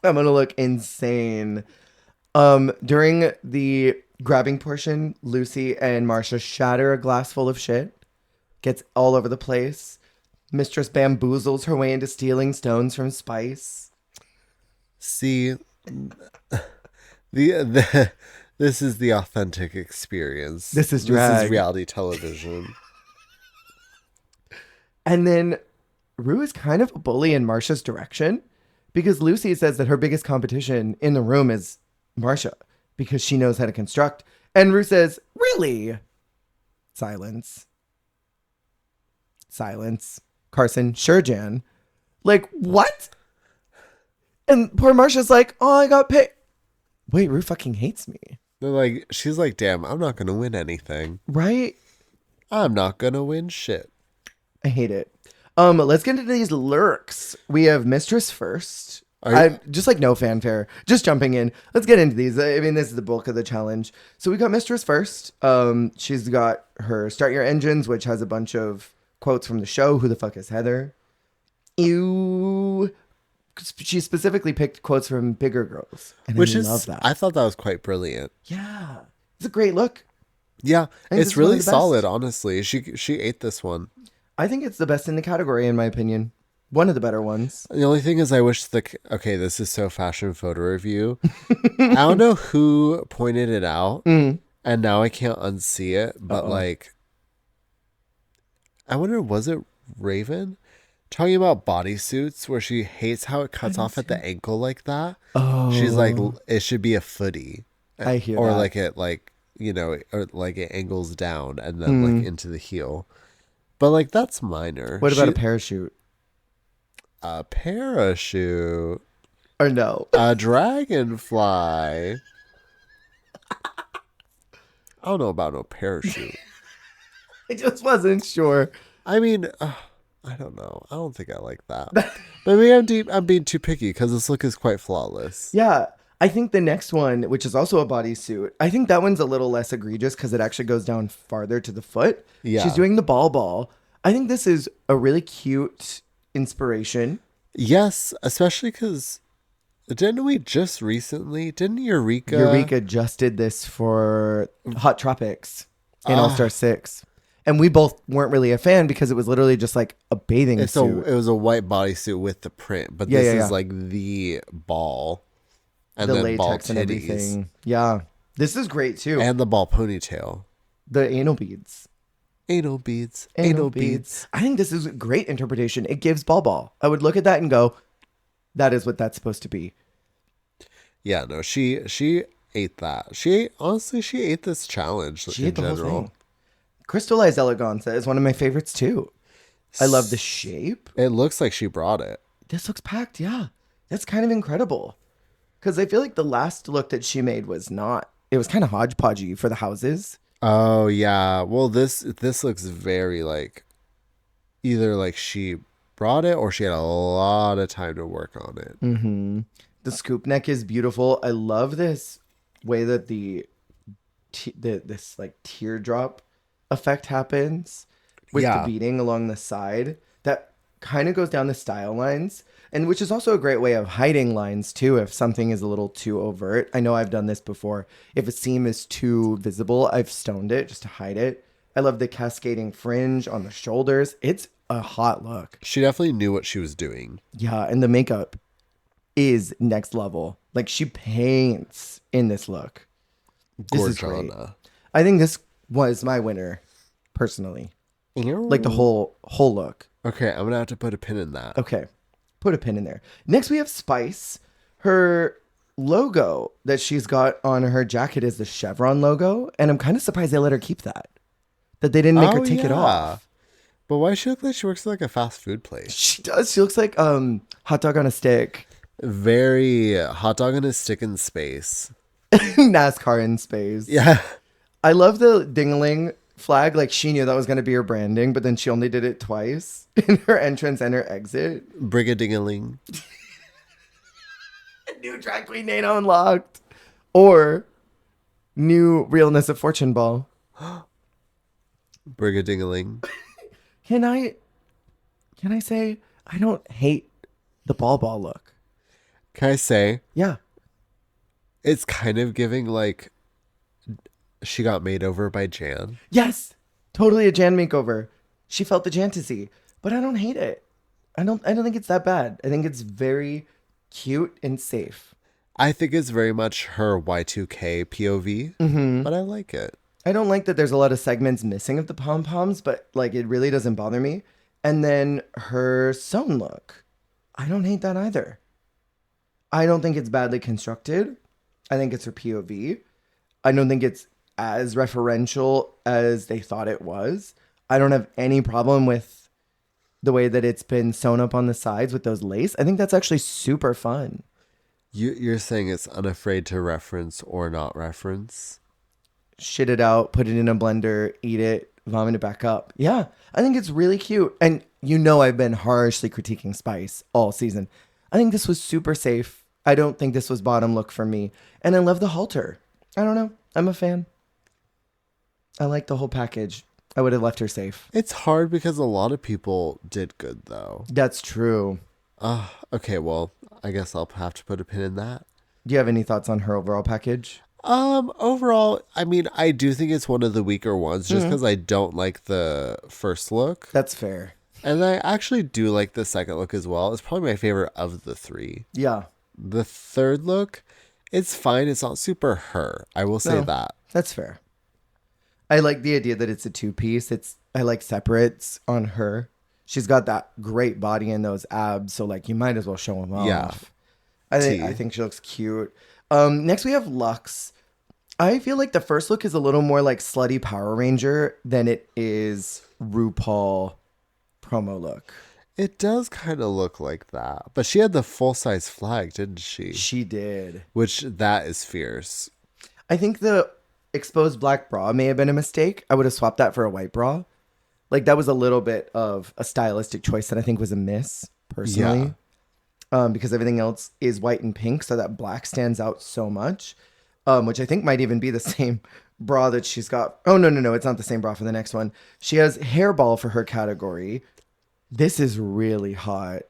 I'm going to look insane. During the grabbing portion, Lucy and Marsha shatter a glass full of shit. Gets all over the place. Mistress bamboozles her way into stealing stones from Spice. See, this is the authentic experience. This is drag. This is reality television. And then Rue is kind of a bully in Marsha's direction because Lucy says that her biggest competition in the room is Marsha because she knows how to construct. And Rue says, really? Silence. Carson, sure, Jan. Like, what? And poor Marsha's like, oh, I got paid. Wait, Rue fucking hates me. They're like, she's like, damn, I'm not going to win anything. Right? I'm not going to win shit. I hate it. Let's get into these lurks. We have Mistress first. I just like no fanfare. Just jumping in. Let's get into these. I mean, this is the bulk of the challenge. So we got Mistress first. She's got her Start Your Engines, which has a bunch of quotes from the show. Who the fuck is Heather? Ew. She specifically picked quotes from Bigger Girls. And Which I is, love that. I thought that was quite brilliant. Yeah. It's a great look. Yeah, think this it's is one of really the best. solid, honestly. She ate this one. I think it's the best in the category, in my opinion. One of the better ones. The only thing is I wish okay, this is so fashion photo review. I don't know who pointed it out, and now I can't unsee it, but like, I wonder, was it Raven? Talking about bodysuits where she hates how it cuts off at the ankle like that. Oh. She's like, it should be a footy. I hear or that. like it or like it angles down and then like into the heel. But like that's minor. What about a parachute? A parachute? Or no? A dragonfly? I don't know about no parachute. I just wasn't sure. I mean, I don't know. I don't think I like that. But maybe I'm being too picky because this look is quite flawless. Yeah. I think the next one, which is also a bodysuit, I think that one's a little less egregious because it actually goes down farther to the foot. Yeah. She's doing the ball. I think this is a really cute inspiration. Yes, especially because didn't Eureka Eureka just did this for Hot Tropics in All Star 6. And we both weren't really a fan because it was literally just like a bathing suit. It was a white bodysuit with the print, but Yeah, this yeah, is yeah. like the ball and The then ball latex and titties everything. Yeah. This is great too. and the ball ponytail. The anal beads. Anal beads. Anal Anal beads. I think this is a great interpretation. It gives ball. I would look at that and go, that is what that's supposed to be. Yeah, no, she ate that. Honestly, she ate this challenge She in ate the whole general. thing. Crystallized eleganza is one of my favorites too. I love the shape. It looks like she brought it. This looks packed, yeah. That's kind of incredible. Because I feel like the last look that she made was not, it was kind of hodgepodgey for the houses. Oh yeah. Well, this looks very like either like she brought it or she had a lot of time to work on it. Mm-hmm. The scoop neck is beautiful. I love this way that this like teardrop effect happens with the beading along the side. That kind of goes down the style lines, and which is also a great way of hiding lines too if something is a little too overt. I know I've done this before. If a seam is too visible, I've stoned it just to hide it. I love the cascading fringe on the shoulders. It's a hot look. She definitely knew what she was doing. Yeah, and the makeup is next level. Like she paints in this look. This is great. I think this was my winner, personally. Like the whole look. Okay, I'm gonna have to put a pin in that. Okay, put a pin in there. Next, we have Spice. Her logo that she's got on her jacket is the chevron logo, and I'm kind of surprised they let her keep that. That they didn't make her take it off. But why does she look like she works at like a fast food place? She does. She looks like hot dog on a stick. Very hot dog on a stick in space. NASCAR in space. Yeah. I love the ding-a-ling flag. Like she knew that was going to be her branding, but then she only did it twice in her entrance and her exit. Brigading-a-ling. New drag queen Nano unlocked. Or new realness of fortune ball. Brigading-a-ling. Can I say I don't hate the ball look? Can I say? Yeah. It's kind of giving like she got made over by Jan. Yes. Totally a Jan makeover. She felt the Jantasy, but I don't hate it. I don't think it's that bad. I think it's very cute and safe. I think it's very much her Y2K POV, but I like it. I don't like that there's a lot of segments missing of the pom-poms, but like it really doesn't bother me. And then her sewn look. I don't hate that either. I don't think it's badly constructed. I think it's her POV. I don't think it's as referential as they thought it was. I don't have any problem with the way that it's been sewn up on the sides with those lace. I think that's actually super fun. You're saying it's unafraid to reference or not reference? Shit it out, put it in a blender, eat it, vomit it back up. Yeah, I think it's really cute. And you know I've been harshly critiquing Spice all season. I think this was super safe. I don't think this was bottom look for me. And I love the halter. I don't know. I'm a fan. I like the whole package. I would have left her safe. It's hard because a lot of people did good though. That's true. Okay, well, I guess I'll have to put a pin in that. Do you have any thoughts on her overall package? Overall, I mean, I do think it's one of the weaker ones just because I don't like the first look. That's fair. And I actually do like the second look as well. It's probably my favorite of the three. Yeah. The third look, it's fine. It's not super her. I will say that. That's fair. I like the idea that it's a two-piece. I like separates on her. She's got that great body and those abs, so like you might as well show them off. Yeah. I think she looks cute. Next we have Lux. I feel like the first look is a little more like slutty Power Ranger than it is RuPaul promo look. It does kind of look like that. But she had the full-size flag, didn't she? She did. Which, that is fierce. I think the exposed black bra may have been a mistake. I would have swapped that for a white bra. Like that was a little bit of a stylistic choice that I think was a miss, personally. Yeah. Because everything else is white and pink, so that black stands out so much. Which I think might even be the same bra that she's got. Oh, no. It's not the same bra for the next one. She has hairball for her category. This is really hot.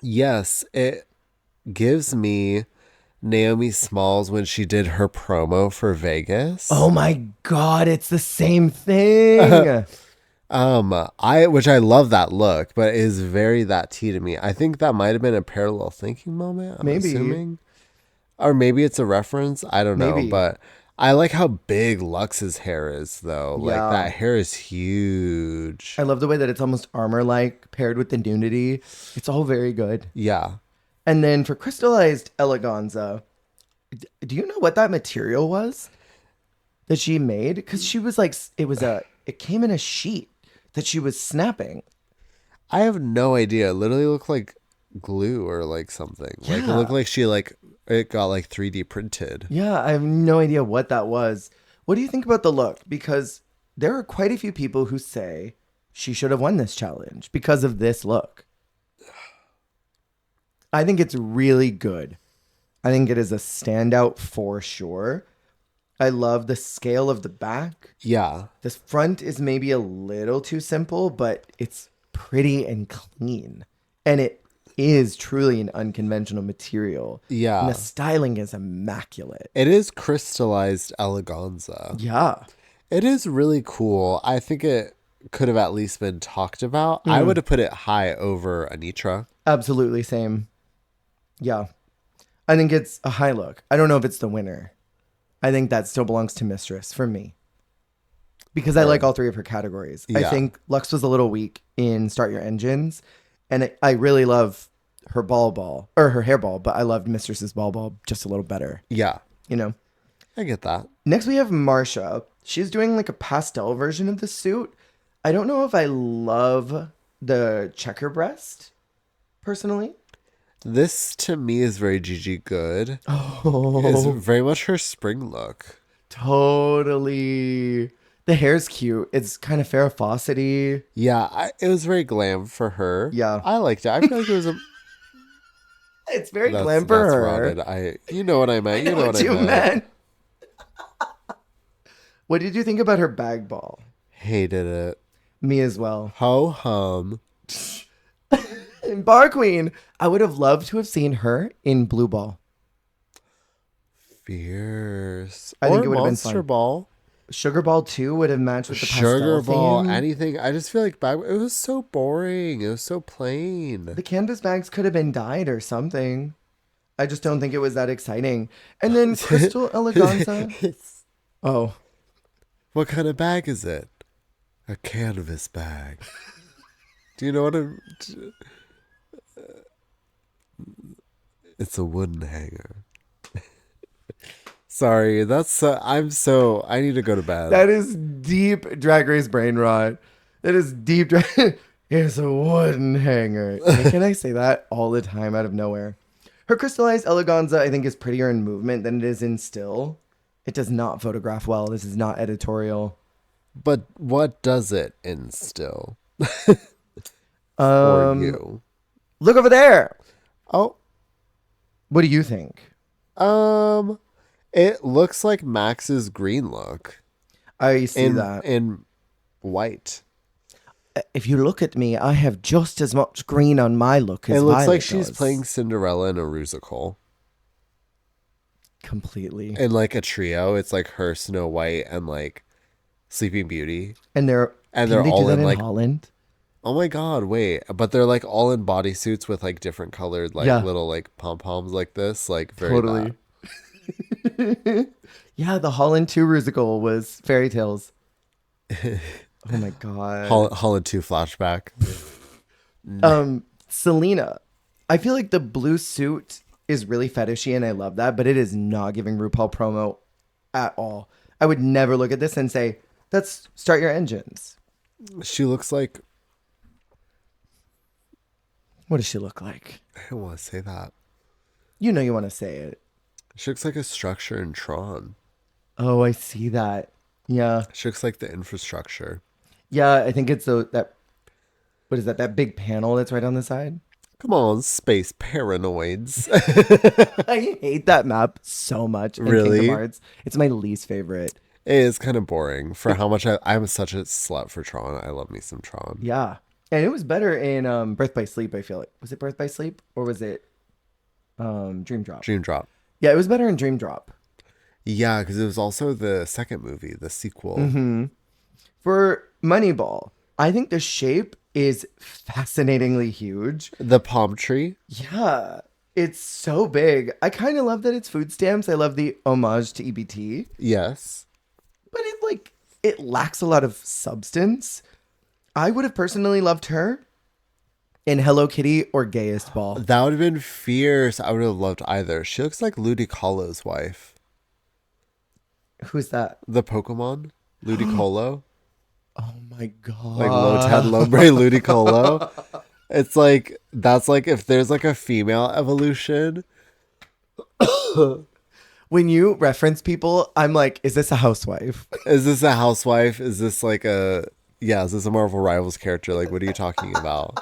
Yes, it gives me Naomi Smalls when she did her promo for Vegas. Oh my God, it's the same thing. Which I love that look, but it is very that tea to me. I think that might have been a parallel thinking moment, I'm Maybe. assuming. Or maybe it's a reference. I don't know, Maybe. but I like how big Lux's hair is, though. Like, Yeah. that hair is huge. I love the way that it's almost armor-like paired with the nudity. It's all very good. Yeah. And then for crystallized eleganza, do you know what that material was that she made? Because she was like, it came in a sheet that she was snapping. I have no idea. It literally looked like glue or like something. Like, it Yeah. looked like it got like 3D printed. Yeah, I have no idea what that was. What do you think about the look? Because there are quite a few people who say she should have won this challenge because of this look. I think it's really good. I think it is a standout for sure. I love the scale of the back. Yeah. This front is maybe a little too simple, but it's pretty and clean. And it is truly an unconventional material. Yeah. And the styling is immaculate. It is crystallized eleganza. Yeah. It is really cool. I think it could have at least been talked about. I would have put it high over Anitra. Absolutely same. Yeah. I think it's a high look. I don't know if it's the winner. I think that still belongs to Mistress for me. Because I like all three of her categories. I Yeah. think Lux was a little weak in Start Your Engines. And I really love her or her hairball, but I loved Mistress's ball just a little better, Yeah. you know? I get that. Next we have Marsha. She's doing like a pastel version of the suit. I don't know if I love the checker breast, personally. This to me is very Gigi Good. Oh, It's very much her spring look. totally. The hair's cute. It's kind of Farrah Fawcett-y. Yeah, it was very glam for her. Yeah. I liked it. I feel like it was a It's very that's, glam for that's her. rotted. You know what I meant. You know what I you meant. meant. What did you think about her bag ball? Hated it. Me as well. Ho hum. And Bar Queen, I would have loved to have seen her in Blue Ball. Fierce. I think it would have been Monster fun. Ball. Sugar Ball 2 would have matched with the pastel Sugar Ball. theme. Anything. I just feel like it was so boring. It was so plain. The canvas bags could have been dyed or something. I just don't think it was that exciting. And then Crystal Eleganza. Oh, What kind of bag is it? A canvas bag. Do you know what I'm... It's a wooden hanger. Sorry, that's... I need to go to bed. that is deep Drag Race brain rot. That is deep. Here's a wooden hanger. Like, can I say that all the time out of nowhere? Her crystallized eleganza, I think, is prettier in movement than it is in still. It does not photograph well. This is not editorial. But what does it instill for you? Look over there. Oh, What do you think? it looks like Max's green look I see that. in white. If you look at me, I have just as much green on my look as It looks Violet like she's does. playing Cinderella in a musical. Completely. In like a trio. It's like her, Snow White, and like Sleeping Beauty. And they're And can they're they all do that in, in like- Holland. Oh my god, wait. But they're like all in bodysuits with like different colored like Yeah. little like pom-poms like this. Like very Totally. Yeah, the Holland 2 musical was fairy tales. Oh my god. Holland 2 flashback. Selena. I feel like the blue suit is really fetishy and I love that, but it is not giving RuPaul promo at all. I would never look at this and say, "Let's start your engines." She looks like... What does she look like? I don't want to say that. You know you want to say it. She looks like a structure in Tron. Oh, I see that. Yeah. She looks like the infrastructure. Yeah, I think it's that what is that? That big panel that's right on the side? Come on, space paranoids. I hate that map so much in Really? Kingdom Hearts. It's my least favorite. It is kind of boring for how much I'm such a slut for Tron. I love me some Tron. Yeah. And it was better in Birth by Sleep, I feel like. Was it Birth by Sleep or was it Dream Drop? Dream Drop. Yeah, it was better in Dream Drop. Yeah, because it was also the second movie, the sequel. For Moneyball, I think the shape is fascinatingly huge. The palm tree. Yeah, it's so big. I kind of love that it's food stamps. I love the homage to EBT, Yes. but it lacks a lot of substance. I would have personally loved her in Hello Kitty or Gayest Ball. That would have been fierce. I would have loved either. She looks like Ludicolo's wife. Who's that? The Pokemon? Ludicolo? Oh my Like Lotad god. Lombre Ludicolo? It's like, that's like if there's like a female evolution. When you reference people, I'm like, is this a housewife? Is this a housewife? Is this like a, yeah, is this a Marvel Rivals character? Like, what are you talking about?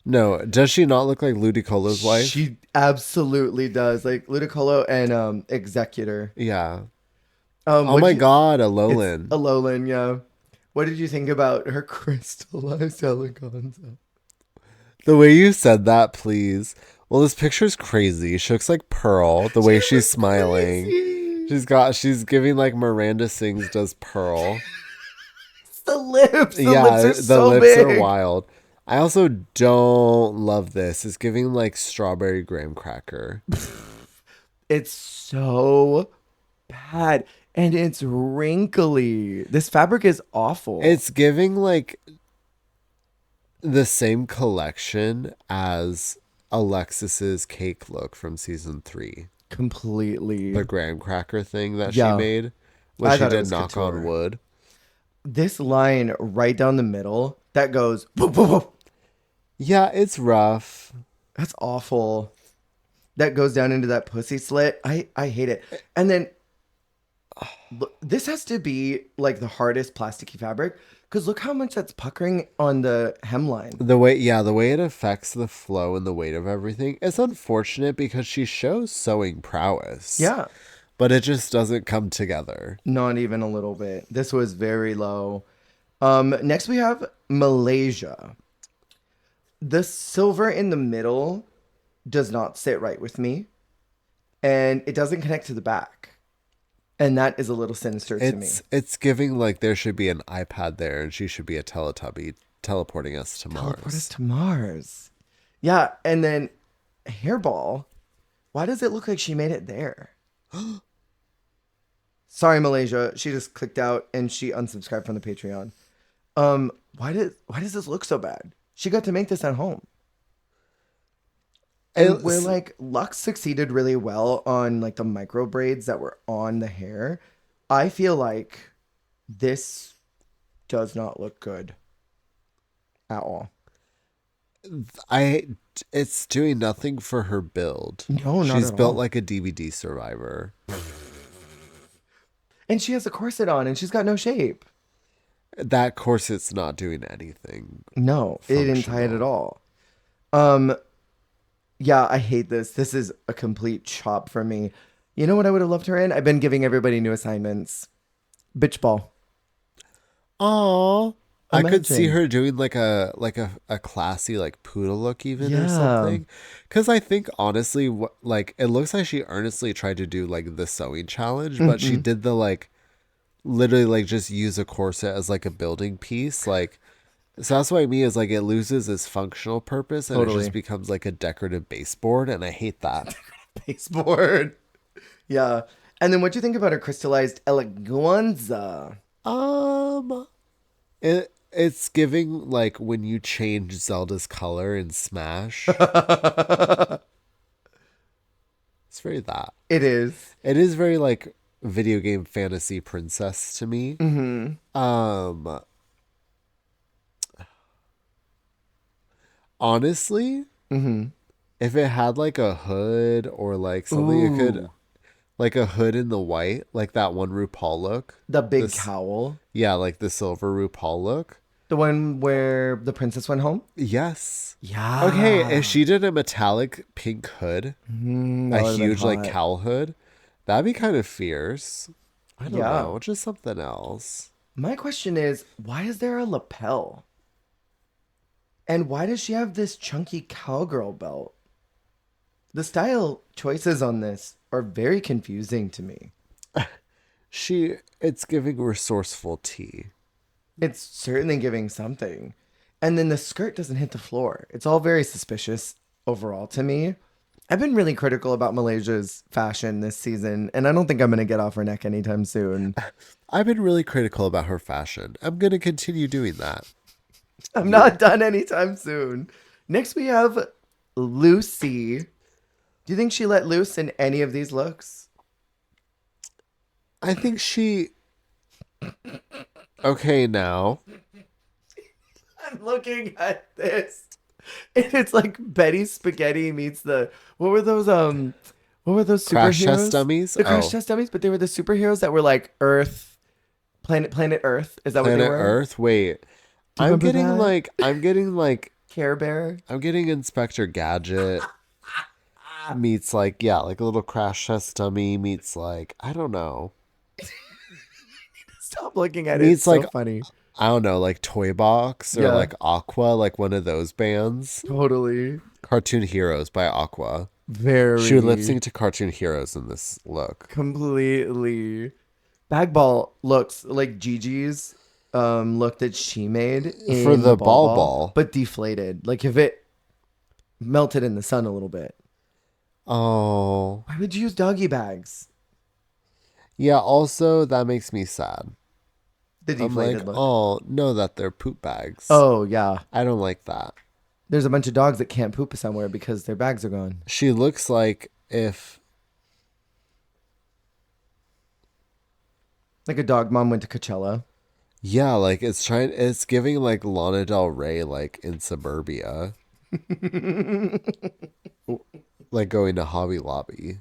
No, does she not look like Ludicolo's wife? She absolutely does. Like Ludicolo and Executor. Yeah. Um, Oh what my did you- God, It's Alolan. Alolan, yeah. What did you think about her crystallized eleganza? The way you said that, please. Well, this picture's crazy. She looks like Pearl, the way she's smiling. Crazy. She's giving like Miranda Sings does Pearl. It's the lips. The Yeah, lips are the so lips big. are wild. I also don't love this. It's giving like strawberry graham cracker. It's so bad. And it's wrinkly. This fabric is awful. It's giving like the same collection as Alexis's cake look from season 3. completely. The graham cracker thing that Yeah. she made when I she thought it did was Knock couture. on Wood. This line right down the middle that goes, whoop, whoop, whoop. Yeah, it's rough. That's awful. That goes down into that pussy slit. I hate it. And then look, this has to be like the hardest plasticky fabric because look how much that's puckering on the hemline. The way it affects the flow and the weight of everything. It's unfortunate because she shows sewing prowess. Yeah. But it just doesn't come together. Not even a little bit. This was very low. Next we have Malaysia. The silver in the middle does not sit right with me. And it doesn't connect to the back. And that is a little sinister to me. It's giving like there should be an iPad there and she should be a Teletubby teleporting us to Mars. Teleport us to Mars. Yeah, and then hairball. Why does it look like she made it there? Sorry, Malaysia. She just clicked out and she unsubscribed from the Patreon. Why does this look so bad? She got to make this at home. And where like Lux succeeded really well on like the micro braids that were on the hair, I feel like this does not look good at all. It's doing nothing for her build. No, not She's at built all. like a DVD survivor. And she has a corset on and she's got no shape. That corset's not doing anything. No, it didn't tie it at all. Yeah, I hate this. This is a complete chop for me. You know what I would have loved her in? I've been giving everybody new assignments. Bitch ball. Oh, I could see Imagine. her doing like a classy like poodle look even or Yeah. something. Because I think honestly, like it looks like she earnestly tried to do like the sewing challenge, but she did the like literally like just use a corset as like a building piece. Like, so that's what I mean is like it loses its functional purpose and it Totally. just becomes like a decorative baseboard, and I hate that. Baseboard. Yeah. And then what do you think about her crystallized eleganza? It's giving like when you change Zelda's color in Smash. It's very that. It is. It is very like video game fantasy princess to me. Honestly, if it had like a hood or like something it could Ooh. like a hood in the white, like that one RuPaul look. The big This- cowl. Yeah, like the silver RuPaul look. The one where the princess went home? Yes. Yeah. Okay, if she did a metallic pink hood, That a would've been huge like hot. cowl hood, that'd be kind of fierce. I don't Yeah. know, just something else. My question is, why is there a lapel? And why does she have this chunky cowgirl belt? The style choices on this are very confusing to me. It's giving resourceful tea. It's certainly giving something. And then the skirt doesn't hit the floor. It's all very suspicious overall to me. I've been really critical about Malaysia's fashion this season, and I don't think I'm going to get off her neck anytime soon. I've been really critical about her fashion. I'm going to continue doing that. I'm not done anytime soon. Next, we have Lucy. Do you think she let loose in any of these looks? I think she... Okay, now. I'm looking at this. And it's like Betty Spaghetti meets the what were those superheroes? Crash test dummies? The crash Oh. test dummies, but they were the superheroes that were like Earth, planet Earth. Is that what they Planet were? Earth? Wait. Do you I'm remember getting that? Care Bear. I'm getting Inspector Gadget meets like a little crash test dummy meets like, I don't know. Stop looking at it. Meets It's so like, funny. I don't know, like Toy Box or Yeah. like Aqua, like one of those bands. Totally. Cartoon Heroes by Aqua. Very. She would lip sync to Cartoon Heroes in this look. Completely. Bag Ball looks like Gigi's look that she made in For the ball. but deflated. Like if it melted in the sun a little bit. Oh. Why would you use doggy bags? Yeah, also that makes me sad. The I'm deflated like, look. oh, no, that they're poop bags. Oh, yeah. I don't like that. There's a bunch of dogs that can't poop somewhere because their bags are gone. She looks like if Like a dog mom went to Coachella. yeah, like it's giving like Lana Del Rey like in suburbia. Like going to Hobby Lobby.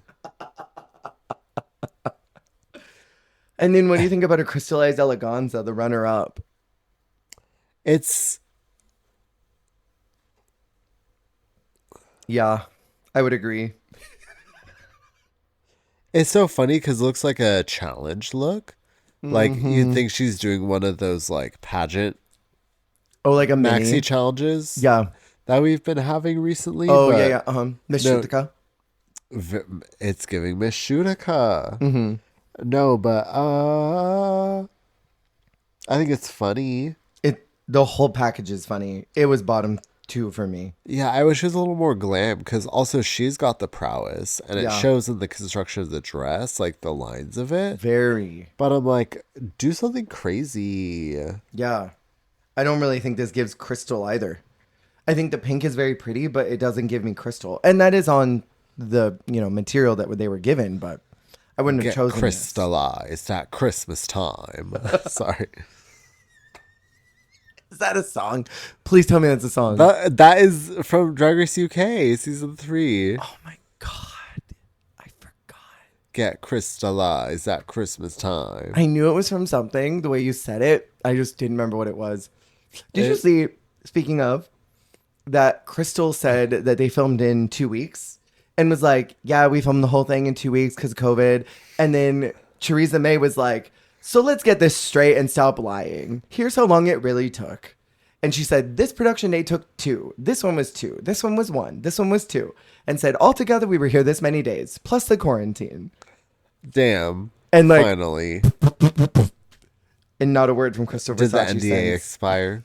And then what do you think about her crystallized eleganza, the runner up? It's Yeah, I would agree. so funny because it looks like a challenge look. Like you'd think she's doing one of those like pageant Oh, like a maxi mini? challenges Yeah. that we've been having recently. Oh, but yeah. Miss No. Shutika. It's giving Miss Shutika. Mm-hmm. No, but I think it's funny. The whole package is funny. It was bottom 2 for me. Yeah, I wish it was a little more glam because also she's got the prowess and it Yeah. shows in the construction of the dress, like the lines of it. Very. But I'm like, do something crazy. Yeah. I don't really think this gives crystal either. I think the pink is very pretty, but it doesn't give me crystal. And that is on the, material that they were given, but I wouldn't have Get chosen this. crystallized at Christmas time. Sorry. Is that a song? Please tell me that's a song. That is from Drag Race UK, season 3. Oh my God. I forgot. Get crystallized at Christmas time. I knew it was from something, the way you said it. I just didn't remember what it was. Did you see, speaking of, that Crystal said that they filmed in 2 weeks and was like, yeah, we filmed the whole thing in 2 weeks because of COVID. And then Theresa May was like, so let's get this straight and stop lying. Here's how long it really took. And she said, this production day took 2. This one was 2. This one was 1. This one was 2. And said, altogether, we were here this many days, plus the quarantine. Damn. And like, Finally. and not a word from Crystal Did the Versace NDA since. expire?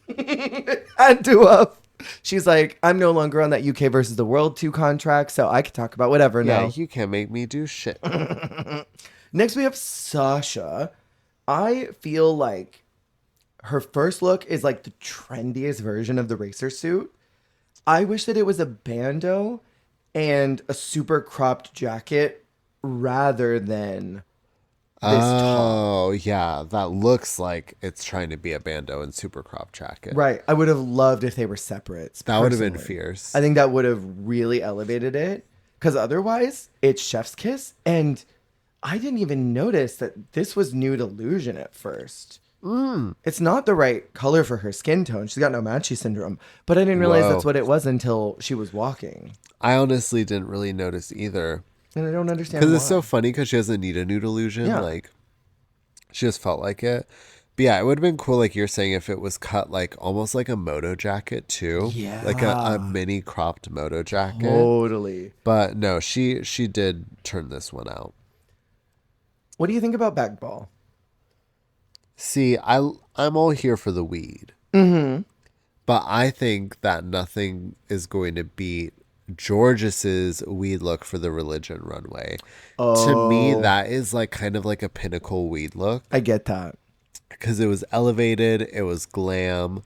Had to up. She's like, I'm no longer on that UK versus the World 2 contract, so I can talk about whatever Yeah, now. you can't make me do shit. Next, we have Sasha. I feel like her first look is like the trendiest version of the racer suit. I wish that it was a bandeau and a super cropped jacket rather than this top. Oh, yeah. That looks like it's trying to be a bandeau and super crop jacket. Right. I would have loved if they were separate. That would have been personally. fierce. I think that would have really elevated it. Because otherwise, it's chef's kiss. And I didn't even notice that this was nude illusion at first. It's not the right color for her skin tone. She's got no Manchi syndrome. But I didn't realize Whoa. that's what it was until she was walking. I honestly didn't really notice either. And I don't understand Because why. it's so funny because she doesn't need a nude illusion. Yeah. Like, she just felt like it. But yeah, it would have been cool, like you're saying, if it was cut like almost like a moto jacket too. Yeah. Like a mini cropped moto jacket. Totally. But no, she did turn this one out. What do you think about Backball? See, I'm all here for the weed. But I think that nothing is going to beat Georges's weed look for the religion runway. To me, Oh, that is like kind of like a pinnacle weed look I get that. because it was elevated, it was glam.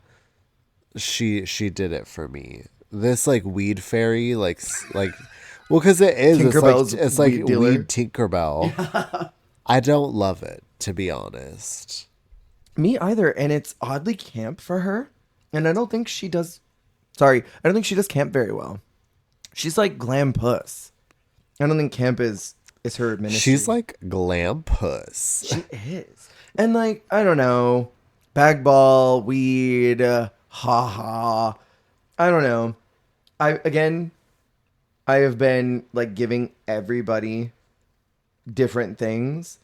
She did it for me. This like weed fairy, like, well, because it is. Tinkerbell's It's like weed dealer. weed Tinkerbell. I don't love it, to be honest. Me either, and it's oddly camp for her. And I don't think she does. Sorry, I don't think she does camp very well. She's like glam puss. I don't think camp is her ministry. She's like glam puss. She is, and like I don't know, bag ball, weed, ha ha. I don't know. I have been like giving everybody different things.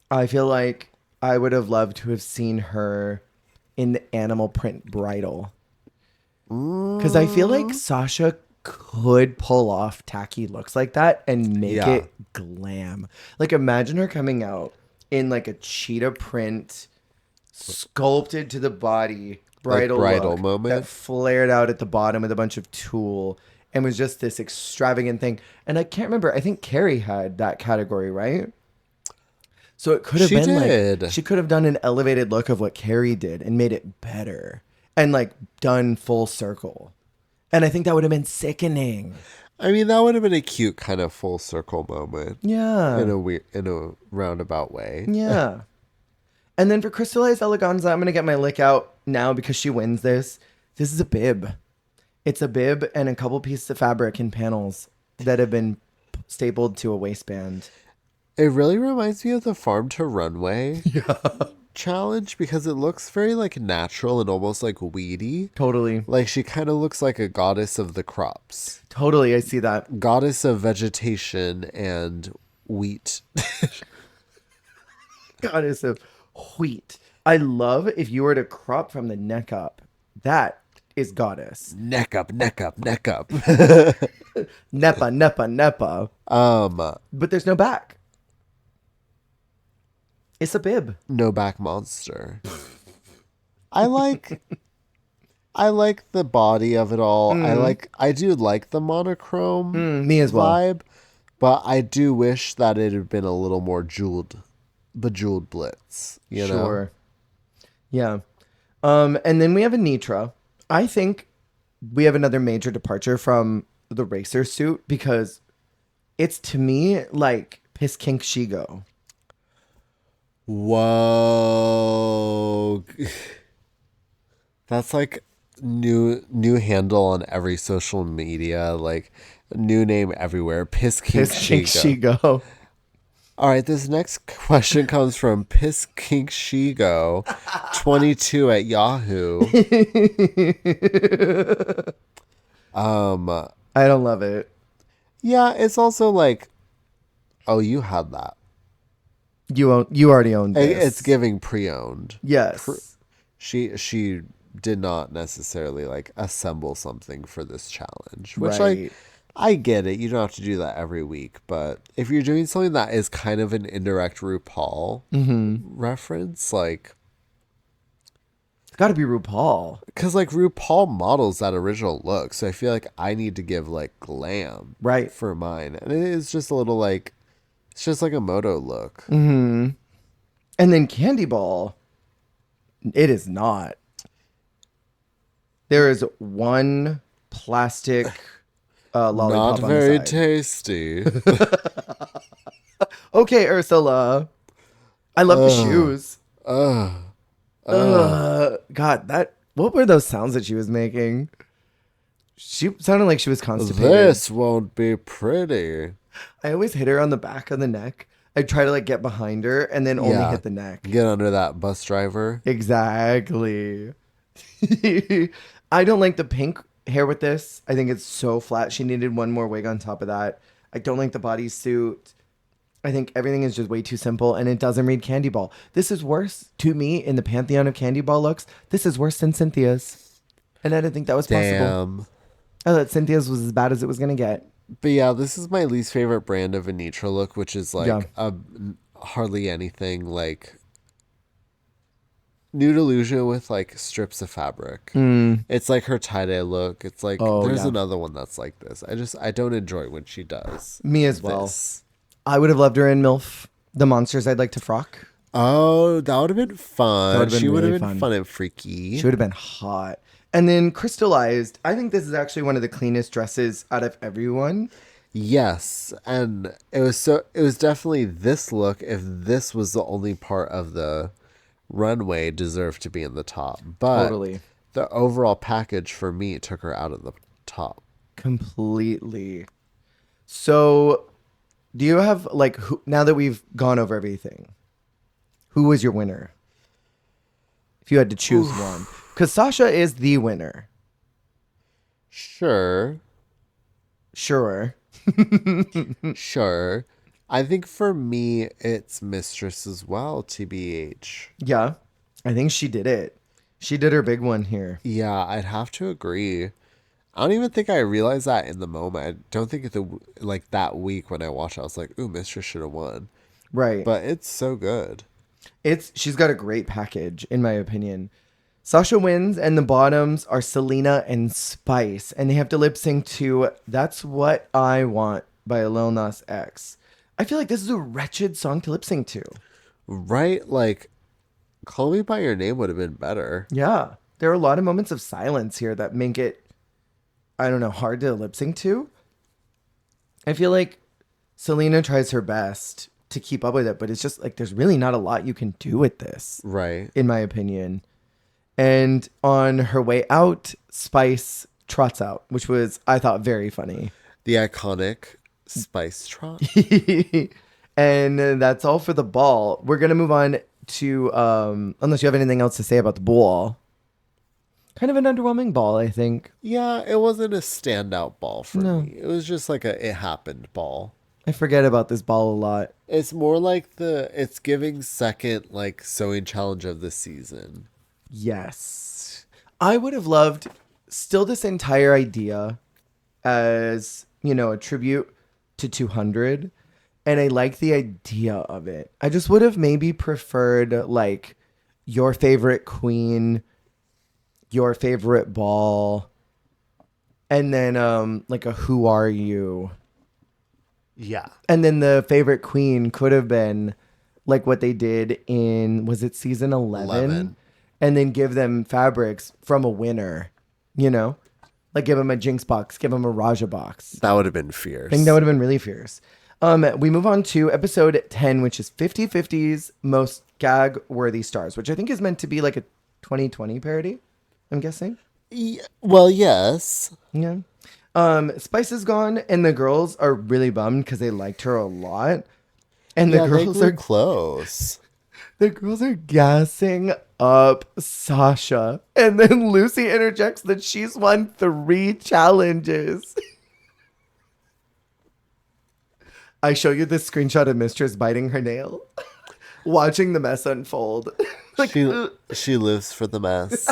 I feel like I would have loved to have seen her in the animal print bridal. Because I feel like Sasha could pull off tacky looks like that and make Yeah. it glam. Like imagine her coming out in like a cheetah print, sculpted to the body bridal, bridal look moment. that flared out at the bottom with a bunch of tulle and was just this extravagant thing. And I can't remember. I think Carrie had that category, right? So it could have She been did. like she could have done an elevated look of what Carrie did and made it better and like done full circle. And I think that would have been sickening. I mean, that would have been a cute kind of full circle moment Yeah. in a roundabout way. Yeah. And then for Crystallized Eleganza, I'm going to get my lick out now because she wins this. This is a bib. It's a bib and a couple pieces of fabric and panels that have been stapled to a waistband. It really reminds me of the Farm to Runway challenge because it looks very like natural and almost like weedy. Totally. Like she kind of looks like a goddess of the crops, Totally. I see that. goddess of vegetation and wheat. Goddess of wheat. I love if you were to crop from the neck up. That is goddess. Neck up, neck up, neck up. Nepa, nepa, nepa. But there's no back. It's a bib. No back monster. I like the body of it all. I do like the monochrome Me as well. vibe, but I do wish that it had been a little more bejeweled blitz, you know. Sure. Yeah. And then we have Anitra. I think we have another major departure from the racer suit because it's to me like Piss Kink Shigo. Whoa. That's like new handle on every social media, like new name everywhere. Piss King Piss Kink Shigo. Shigo. All right, this next question comes from Piss Kink Shigo 22 at Yahoo. I don't love it. Yeah, it's also like, oh, you had that. You already own this. It's giving pre-owned. Yes. She did not necessarily like assemble something for this challenge, which like Right. I get it. You don't have to do that every week, but if you're doing something that is kind of an indirect RuPaul reference, like It's got to be RuPaul. because like RuPaul models that original look, so I feel like I need to give like glam Right. for mine, and it is just a little like it's just like a moto look. And then Candy Ball, it is not. There is one plastic lollipop Not on very the side. tasty. Okay, Ursula. I love the shoes. God, what were those sounds that she was making? She sounded like she was constipated. This won't be pretty. I always hit her on the back of the neck. I try to like get behind her and then only hit the neck. Get under that bus driver. Exactly. I don't like the pink hair with this. I think it's so flat. She needed one more wig on top of that. I don't like the bodysuit. I think everything is just way too simple and it doesn't read Candy Ball. This is worse to me in the pantheon of Candy Ball looks. This is worse than Cynthia's. And I didn't think that was possible. Damn. I thought Cynthia's was as bad as it was going to get. But yeah, this is my least favorite brand of Anitra look, which is like hardly anything like Nude Illusion with like strips of fabric. It's like her tie-dye look. It's like Oh, there's yeah. another one that's like this. I don't enjoy when she does Me as well. this. I would have loved her in MILF, The Monsters I'd Like to Frock. Oh, that would have been fun. That would have been She would really have been fun. fun and freaky. She would have been hot. And then Crystallized. I think this is actually one of the cleanest dresses out of everyone. Yes, and it was definitely this look if this was the only part of the runway deserved to be in the top. But Totally. the overall package for me took her out of the top. Completely. So, do you have, like, now that we've gone over everything, who was your winner? If you had to choose one. Because Sasha is the winner. Sure. Sure. Sure. I think for me it's Mistress as well, TBH. Yeah. I think she did it. She did her big one here. Yeah, I'd have to agree. I don't even think I realized that in the moment. I don't think that week when I watched it, I was like, ooh, Mistress should have won. Right. But it's so good. She's got a great package, in my opinion. Sasha wins, and the bottoms are Selena and Spice, and they have to lip sync to "That's What I Want" by Lil Nas X. I feel like this is a wretched song to lip sync to. Right? Like, Call Me By Your Name would have been better. Yeah, there are a lot of moments of silence here that make it, I don't know, hard to lip sync to. I feel like Selena tries her best to keep up with it, but it's just like there's really not a lot you can do with this, Right. in my opinion. And on her way out, Spice trots out, which was, I thought, very funny. The iconic Spice Trot. And that's all for the ball. We're going to move on to, unless you have anything else to say about the ball. Kind of an underwhelming ball, I think. Yeah, it wasn't a standout ball for No. me. It was just like a it happened ball. I forget about this ball a lot. It's more like it's giving second like sewing challenge of the season. Yes. I would have loved still this entire idea as, a tribute to 200. And I like the idea of it. I just would have maybe preferred like your favorite queen, your favorite ball, and then like a who are you? Yeah. And then the favorite queen could have been like what they did in, was it season 11? 11. And then give them fabrics from a winner, Like give them a Jinx box, give them a Raja box. That would have been fierce. I think that would have been really fierce. We move on to episode 10, which is 50/50's most gag-worthy stars, which I think is meant to be like a 2020 parody, I'm guessing. Well, yes. Yeah. Spice is gone, and the girls are really bummed because they liked her a lot. And Yeah, they grew close. the girls are gassing up Sasha. And then Lucy interjects that she's won 3 challenges. I show you this screenshot of Mistress biting her nail, watching the mess unfold. She lives for the mess.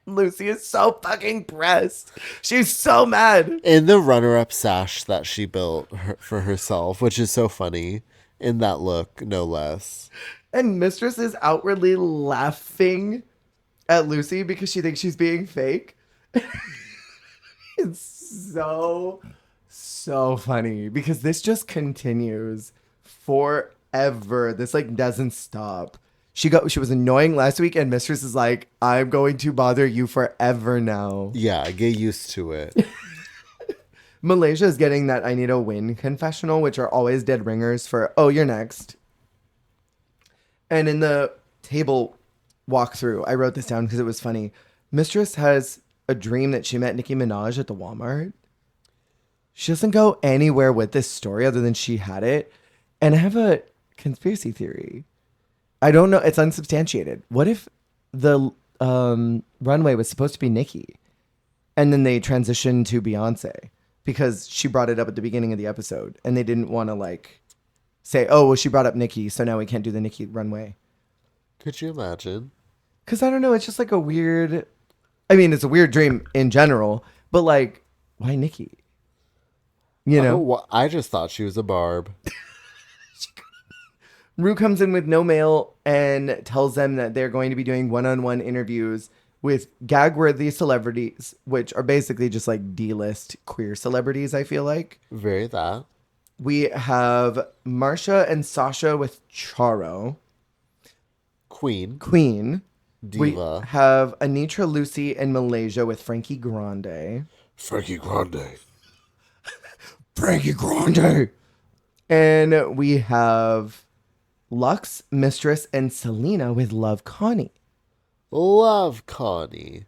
Lucy is so fucking pressed. She's so mad. In the runner-up sash that she built for herself, which is so funny. In that look, no less. And Mistress is outwardly laughing at Lucy because she thinks she's being fake. It's so funny because this just continues forever. This like doesn't stop. She was annoying last week, and Mistress is like, I'm going to bother you forever now. Yeah, get used to it. Malaysia is getting that I need a win confessional, which are always dead ringers for, oh, you're next. And in the table walkthrough, I wrote this down because it was funny. Mistress has a dream that she met Nicki Minaj at the Walmart. She doesn't go anywhere with this story other than she had it. And I have a conspiracy theory. I don't know. It's unsubstantiated. What if the runway was supposed to be Nicki and then they transitioned to Beyonce because she brought it up at the beginning of the episode and they didn't want to like say, oh, well, she brought up Nicki, so now we can't do the Nicki runway. Could you imagine? Because I don't know. It's just like a weird, I mean, it's a weird dream in general, but like, why Nicki? You know? I just thought she was a barb. Rue comes in with no mail and tells them that they're going to be doing one-on-one interviews with gag-worthy celebrities, which are basically just like D-list queer celebrities, I feel like. Very that. We have Marsha and Sasha with Charo. Queen. We Diva. have Anitra, Lucy, and Malaysia with Frankie Grande. Frankie Grande. Frankie Grande. And we have Lux, Mistress, and Selena with Love Connie. Love Connie.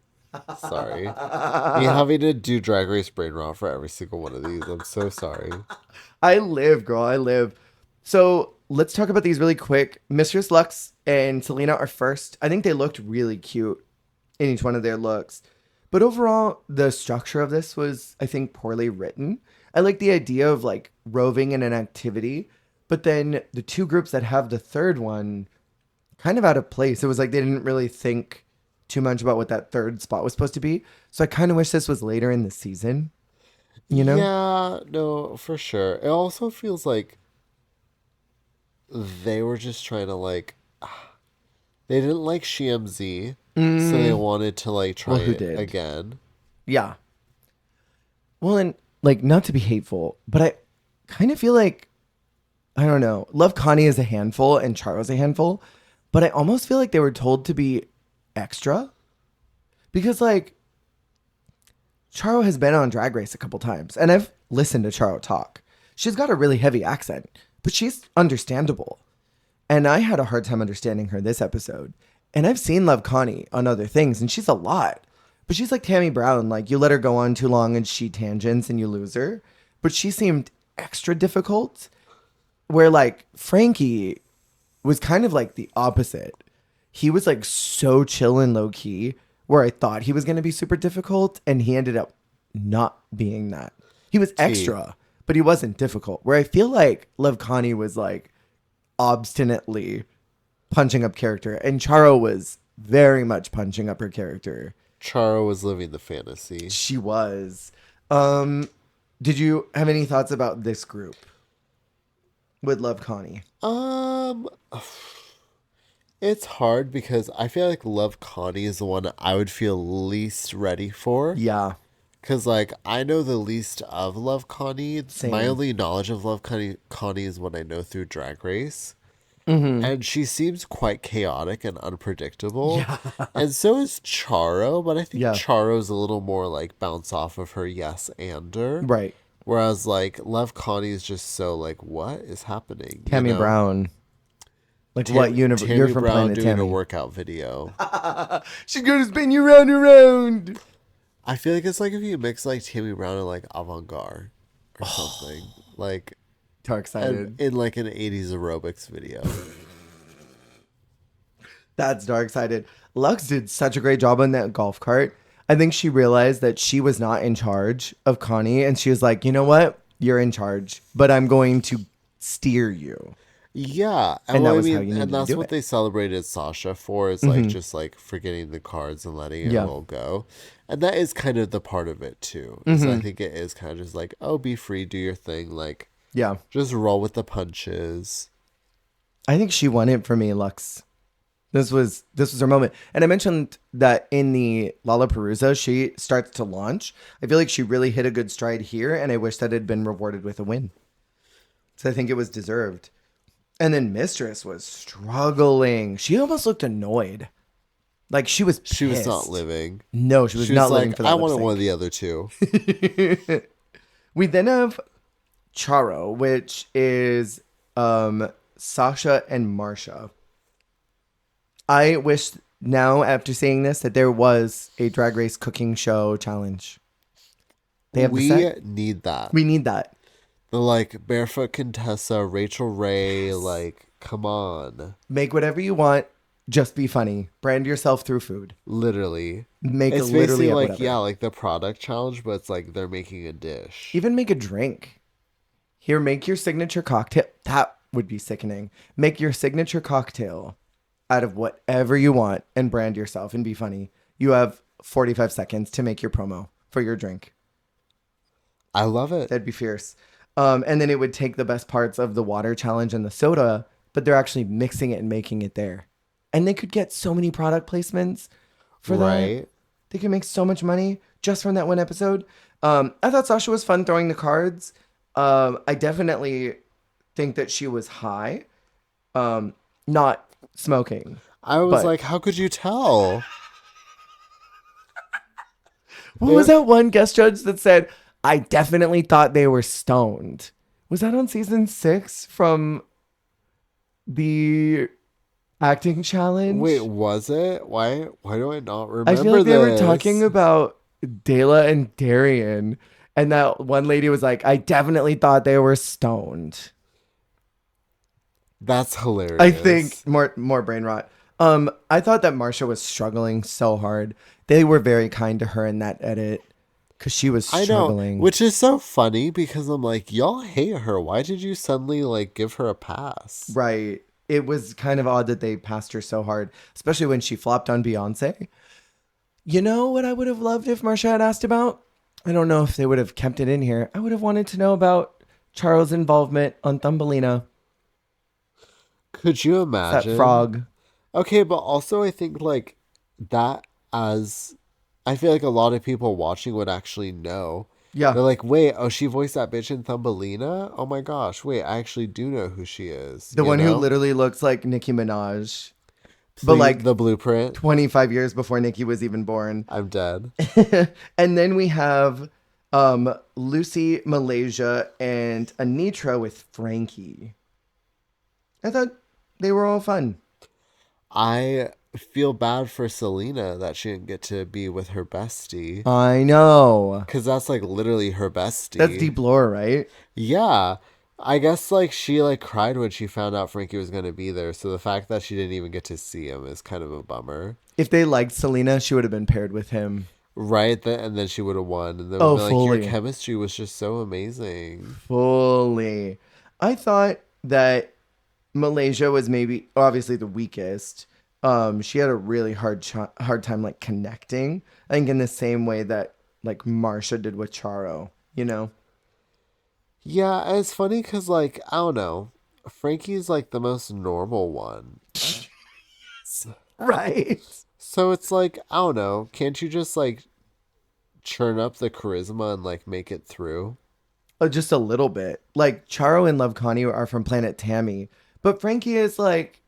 Sorry. Me having to do Drag Race Brain Rot for every single one of these. I'm so sorry. I live, girl. I live. So let's talk about these really quick. Mistress, Lux, and Selena are first. I think they looked really cute in each one of their looks. But overall, the structure of this was, I think, poorly written. I like the idea of like roving in an activity, but then the two groups that have the third one kind of out of place. It was like they didn't really think too much about what that third spot was supposed to be. So I kind of wish this was later in the season, you know? Yeah, no, for sure. It also feels like they were just trying to like they didn't like ShiMZ, so they wanted to like try Well, who it did? again. Yeah. Well, and like, not to be hateful, but I kind of feel like, I don't know, Love Connie is a handful and Charo's a handful, but I almost feel like they were told to be extra because like Charo has been on Drag Race a couple times and I've listened to Charo talk. She's got a really heavy accent, but she's understandable. And I had a hard time understanding her this episode. And I've seen Love Connie on other things and she's a lot. But she's like Tammy Brown. Like, you let her go on too long and she tangents and you lose her. But she seemed extra difficult. Where like Frankie was kind of like the opposite. He was like so chill and low key where I thought he was going to be super difficult. And he ended up not being that. He was extra, but he wasn't difficult. Where I feel like Love Connie was like obstinately punching up character. And Charo was very much punching up her character. Charo was living the fantasy. She was. Did you have any thoughts about this group with Love Connie? It's hard because I feel like Love Connie is the one I would feel least ready for. Yeah. Because, like, I know the least of Love Connie. Same. My only knowledge of Love Connie is what I know through Drag Race. Mm-hmm. And she seems quite chaotic and unpredictable. Yeah. And so is Charo, but I think Charo's a little more, like, bounce off of her yes-ander. Right. Whereas, like, Love Connie is just so, like, what is happening? Tammy Brown. Like, what universe? Tammy You're from Brown Planet doing Tammy. a workout video. She's going to spin you round and round. I feel like it's like if you mix, like, Tammy Brown and, like, avant-garde or something. Like... Dark sided. In like an 80s aerobics video. That's dark sided. Lux did such a great job on that golf cart. I think she realized that she was not in charge of Connie. And she was like, you know what? You're in charge, but I'm going to steer you. Yeah. And that was how you needed and that's to do what it. they celebrated Sasha for, is like just like forgetting the cards and letting it all go. And that is kind of the part of it too. So I think it is kind of just like, oh, be free, do your thing. Like, Yeah. just roll with the punches. I think she won it for me, Lux. This was her moment. And I mentioned that in the Lalaparuza, she starts to launch. I feel like she really hit a good stride here, and I wish that had been rewarded with a win. So I think it was deserved. And then Mistress was struggling. She almost looked annoyed. Like she was pissed. She was not living. No, she was not living like, for that I wanted lip one of sync. the other two. We then have Charo, which is Sasha and Marsha. I wish now, after seeing this, that there was a Drag Race cooking show challenge. They have the set. Need that. We need that. The like Barefoot Contessa, Rachel Ray, like, come on. Make whatever you want. Just be funny. Brand yourself through food. Literally. Make It's it literally basically up like, whatever. yeah, like the product challenge, but it's like they're making a dish. Even make a drink. Here, make your signature cocktail. That would be sickening. Make your signature cocktail out of whatever you want and brand yourself and be funny. You have 45 seconds to make your promo for your drink. I love it. That'd be fierce. And then it would take the best parts of the water challenge and the soda but they're actually mixing it and making it there. And they could get so many product placements for that. Right. They could make so much money just from that one episode. I thought Sasha was fun throwing the cards. I definitely think that she was high, not smoking. I was But- like, how could you tell? What was that one guest judge that said, I definitely thought they were stoned? Was that on season 6 from the acting challenge? Wait, was it? Why do I not remember I feel like they were this? talking about Dela and Darian, and that one lady was like, I definitely thought they were stoned. That's hilarious. I think more brain rot. I thought that Marsha was struggling so hard. They were very kind to her in that edit because she was struggling. I know, which is so funny because I'm like, y'all hate her. Why did you suddenly like give her a pass? Right. It was kind of odd that they passed her so hard, especially when she flopped on Beyonce. You know what I would have loved if Marsha had asked about? I don't know if they would have kept it in here. I would have wanted to know about Charles' involvement on Thumbelina. Could you imagine? That frog. Okay, but also I think like that as I feel like a lot of people watching would actually know. Yeah. They're like, wait, oh, she voiced that bitch in Thumbelina? Oh my gosh, wait, I actually do know who she is. The you one who know? literally looks like Nicki Minaj. So But like the blueprint. 25 years before Nicki was even born. I'm dead. And then we have Lucy, Malaysia, and Anitra with Frankie. I thought they were all fun. I feel bad for Selena that she didn't get to be with her bestie. I know. Because that's like literally her bestie. That's Deep Lore, right? Yeah. I guess like she like cried when she found out Frankie was going to be there. So the fact that she didn't even get to see him is kind of a bummer. If they liked Selena, she would have been paired with him. Right. And then she would have won. And then Oh, like, fully. your chemistry was just so amazing. Fully. I thought that Malaysia was maybe obviously the weakest. She had a really hard time like connecting. I think in the same way that like Marsha did with Charo, you know? Yeah. And it's funny because like, I don't know. Frankie's like the most normal one. Right. So it's like, I don't know. Can't you just like churn up the charisma and like make it through? Oh, just a little bit. Like Charo and Love Connie are from Planet Tammy, but Frankie is like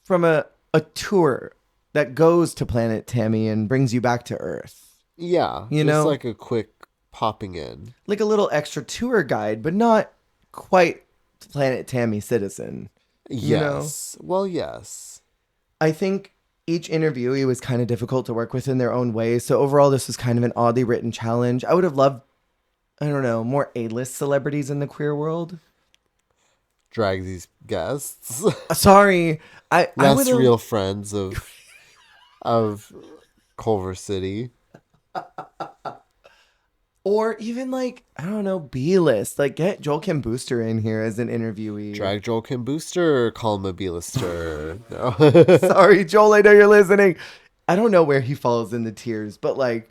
from a tour that goes to Planet Tammy and brings you back to Earth. Yeah. You just know? like a quick popping in. Like a little extra tour guide, but not quite Planet Tammy citizen. Yes. Well, yes. I think each interviewee was kind of difficult to work with in their own way. So overall, this was kind of an oddly written challenge. I would have loved, I don't know, more A-list celebrities in the queer world. Drag these guests. Sorry. I Less would've- real friends of Culver City. Or even like, I don't know, B-list. Like get Joel Kim Booster in here as an interviewee. Drag Joel Kim Booster, call him a B-lister. No. Sorry, Joel, I know you're listening. I don't know where he falls in the tiers, but like,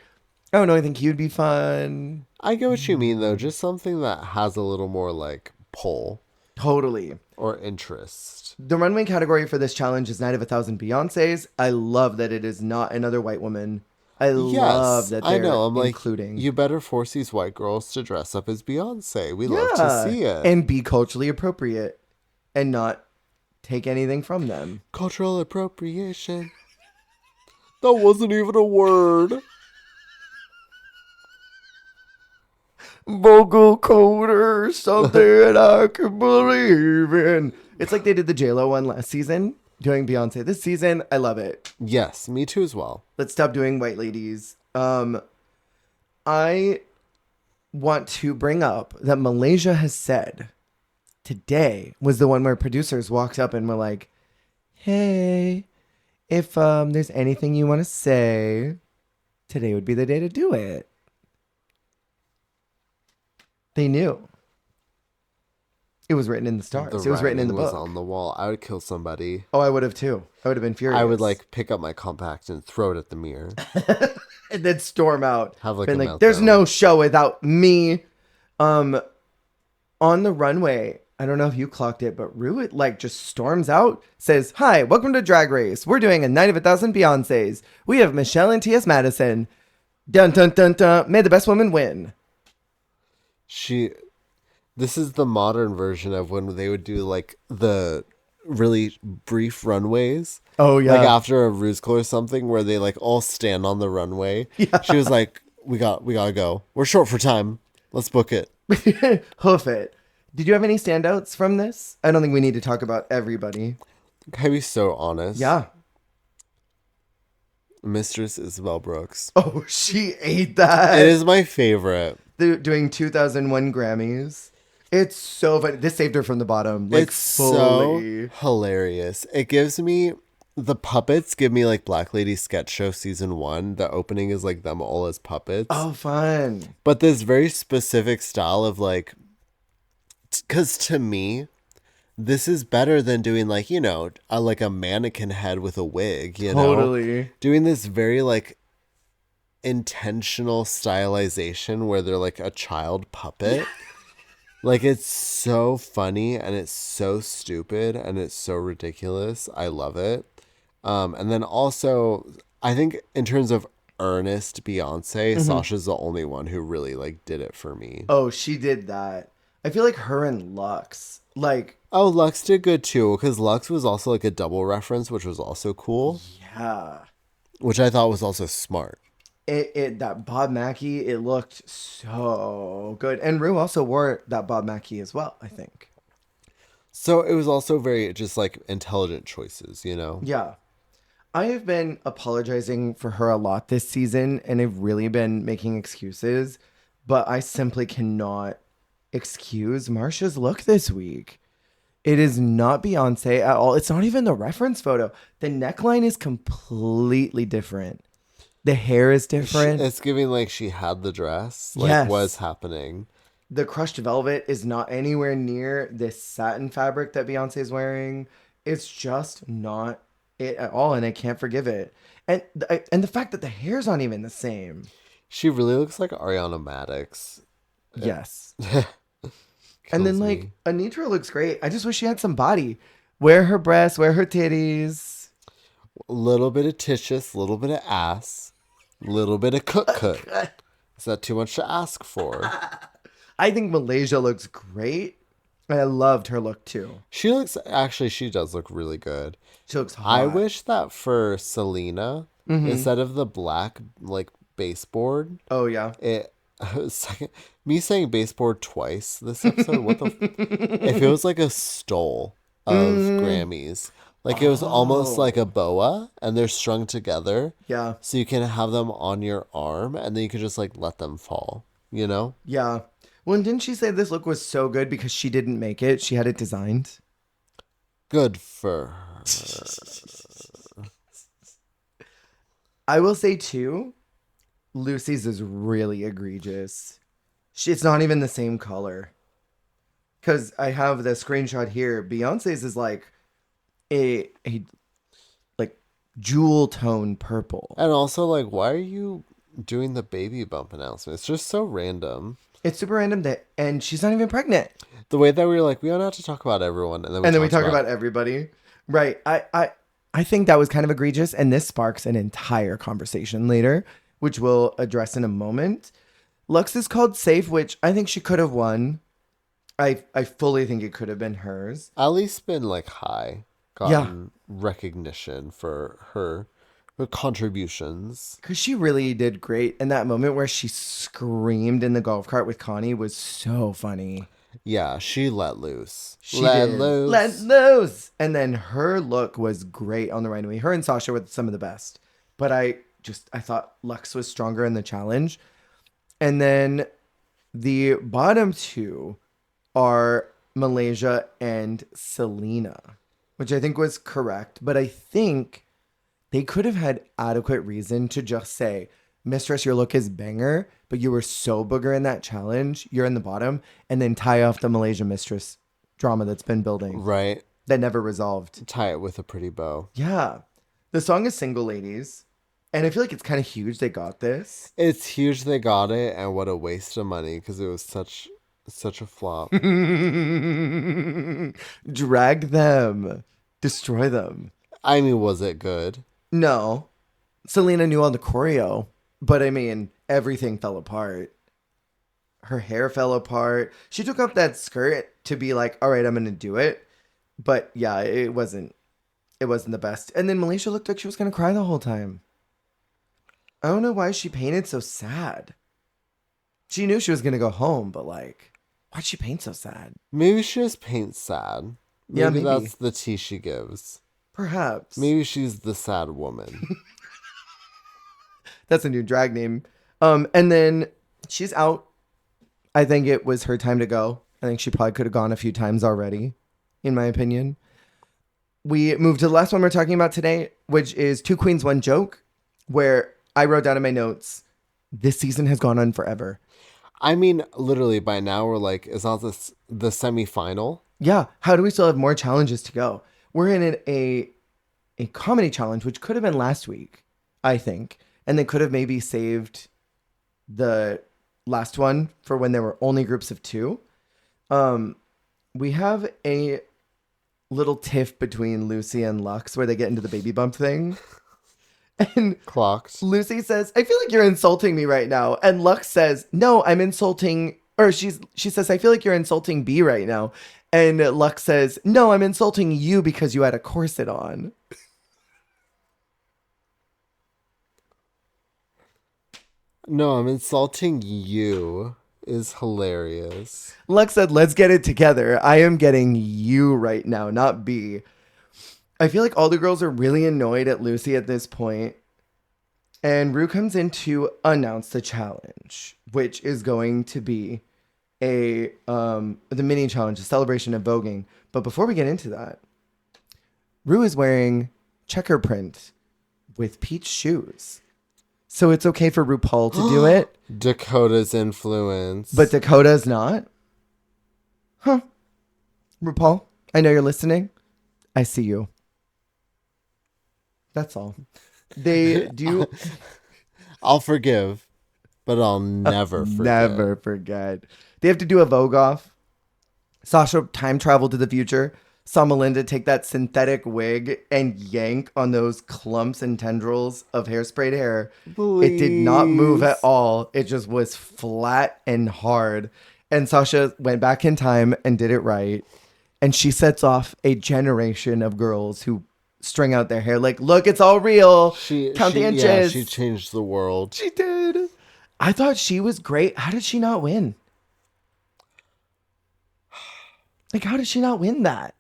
I don't know. I think he would be fun. I get what you mean, though. Just something that has a little more, like, pull Totally. or interest. The runway category for this challenge is Night of 1,000 Beyoncés. I love that it is not another white woman. I love that they're I know. I'm including. like, you better force these white girls to dress up as Beyonce. We love to see it. And be culturally appropriate and not take anything from them. Cultural appropriation. That wasn't even a word. Vocal coder, something I can believe in. It's like they did the JLo one last season, doing Beyonce. This season, I love it. Yes, me too as well. Let's stop doing white ladies. I want to bring up that Malaysia has said today was the one where producers walked up and were like, hey, if there's anything you want to say, today would be the day to do it. They knew. It was written in the stars. It was written in the writing was book. on the wall. I would kill somebody. Oh, I would have too. I would have been furious. I would like pick up my compact and throw it at the mirror. And then storm out. Have like Been a like, there's meltdown. no show without me. On the runway, I don't know if you clocked it, but Rue like just storms out, says, "Hi, welcome to Drag Race. We're doing a night of 1,000 Beyoncés. We have Michelle and T.S. Madison. Dun dun dun dun. May the best woman win." This is the modern version of when they would do like the really brief runways. Oh yeah. Like after a musical or something where they like all stand on the runway. Yeah. She was like, we gotta go. We're short for time. Let's book it. Hoof it. Did you have any standouts from this? I don't think we need to talk about everybody. Can I be so honest? Yeah. Mistress Isabel Brooks. Oh, she ate that. It is my favorite. They're doing 2001 Grammys. It's so funny. This saved her from the bottom. Like, It's fully. so hilarious. It gives me the puppets give me like Black Lady Sketch Show season 1. The opening is like them all as puppets. Oh, fun. But this very specific style of like, because to me, this is better than doing like, you know, like a mannequin head with a wig, you know? Totally. Doing this very like intentional stylization where they're like a child puppet. Like, it's so funny and it's so stupid and it's so ridiculous. I love it. And then also, I think in terms of earnest Beyonce, Sasha's the only one who really like did it for me. Oh, she did that. I feel like her and Lux, like, Oh, Lux did good too, because Lux was also like a double reference, which was also cool, yeah. which I thought was also smart. That Bob Mackie, it looked so good. And Rue also wore that Bob Mackie as well, I think. So it was also very just like intelligent choices, you know? Yeah. I have been apologizing for her a lot this season, and I've really been making excuses, but I simply cannot excuse Marsha's look this week. It is not Beyonce at all. It's not even the reference photo. The neckline is completely different. The hair is different. It's giving like she had the dress, like Yes. what's happening. The crushed velvet is not anywhere near this satin fabric that Beyonce is wearing. It's just not it at all, and I can't forgive it. And the fact that the hair's not even the same. She really looks like Ariana Madix. Yes. And then Kills like me. Anitra looks great. I just wish she had some body. Wear her breasts, wear her titties. A little bit of titches, a little bit of ass, a little bit of cook. Is that too much to ask for? I think Malaysia looks great. I loved her look too. She does look really good. She looks hot. I wish that for Selena, instead of the black like baseboard, Oh yeah. me saying baseboard twice this episode. It feels like a stole of Grammys. Like it was almost like a boa, and they're strung together. Yeah. So you can have them on your arm, and then you can just like let them fall. You know? Yeah. Well, and didn't she say this look was so good because she didn't make it? She had it designed. Good for her. I will say too, Lucy's is really egregious. It's not even the same color. Because I have the screenshot here. Beyonce's is like a like jewel tone purple. And also, like, why are you doing the baby bump announcement? It's just so random. It's super random and she's not even pregnant. The way that we were like, we don't have to talk about everyone, and then we talk about everybody. Right. I think that was kind of egregious, and this sparks an entire conversation later, which we'll address in a moment. Lux is called safe, which I think she could have won. I fully think it could have been hers. at least been like gotten recognition for her contributions. Because she really did great. And that moment where she screamed in the golf cart with Connie was so funny. Yeah, she let loose. She did. Let loose. And then her look was great on the runway. Her and Sasha were some of the best. But I thought Lux was stronger in the challenge. And then the bottom two are Malaysia and Selena, which I think was correct. But I think they could have had adequate reason to just say, Mistress, your look is banger, but you were so booger in that challenge, you're in the bottom, and then tie off the Malaysia Mistress drama that's been building. Right. That never resolved. Tie it with a pretty bow. Yeah. The song is Single Ladies, and I feel like it's kind of huge they got this. It's huge they got it, and what a waste of money, because it was such Such a flop. Drag them. Destroy them. I mean, was it good? No. Selena knew all the choreo, but I mean, everything fell apart. Her hair fell apart. She took off that skirt to be like, all right, I'm going to do it. But yeah, it wasn't the best. And then Malaysia looked like she was going to cry the whole time. I don't know why she painted so sad. She knew she was going to go home, but like, why'd she paint so sad? Maybe she just paints sad. Yeah, maybe. That's the tea she gives. Perhaps. Maybe she's the sad woman. That's a new drag name. And then she's out. I think it was her time to go. I think she probably could have gone a few times already, in my opinion. We moved to the last one we're talking about today, which is Two Queens, One Joke, where I wrote down in my notes, this season has gone on forever. I mean, literally by now we're like, is not this the semifinal? Yeah. How do we still have more challenges to go? We're in a comedy challenge, which could have been last week, I think. And they could have maybe saved the last one for when there were only groups of two. We have a little tiff between Lucy and Lux where they get into the baby bump thing. And Clocked. Lucy says, I feel like you're insulting me right now. And Lux says, no, I'm insulting, or she says, I feel like you're insulting B right now. And Lux says, no, I'm insulting you because you had a corset on. No, I'm insulting you is hilarious. Lux said, let's get it together. I am getting you right now, not B. I feel like all the girls are really annoyed at Lucy at this point. And Rue comes in to announce the challenge, which is going to be the mini challenge, a celebration of voguing. But before we get into that, Rue is wearing checker print with peach shoes. So it's okay for RuPaul to do it. Dakota's influence. But Dakota's not? Huh. RuPaul, I know you're listening. I see you. That's all. They do. I'll forgive, but I'll never forget. Never forget. They have to do a Vogue off. Sasha time traveled to the future. Saw Melinda take that synthetic wig and yank on those clumps and tendrils of hairsprayed hair. Please. It did not move at all. It just was flat and hard. And Sasha went back in time and did it right. And she sets off a generation of girls who string out their hair like, look, it's all real. Count the inches. Yeah, she changed the world. She did. I thought she was great. How did she not win? Like, how did she not win that?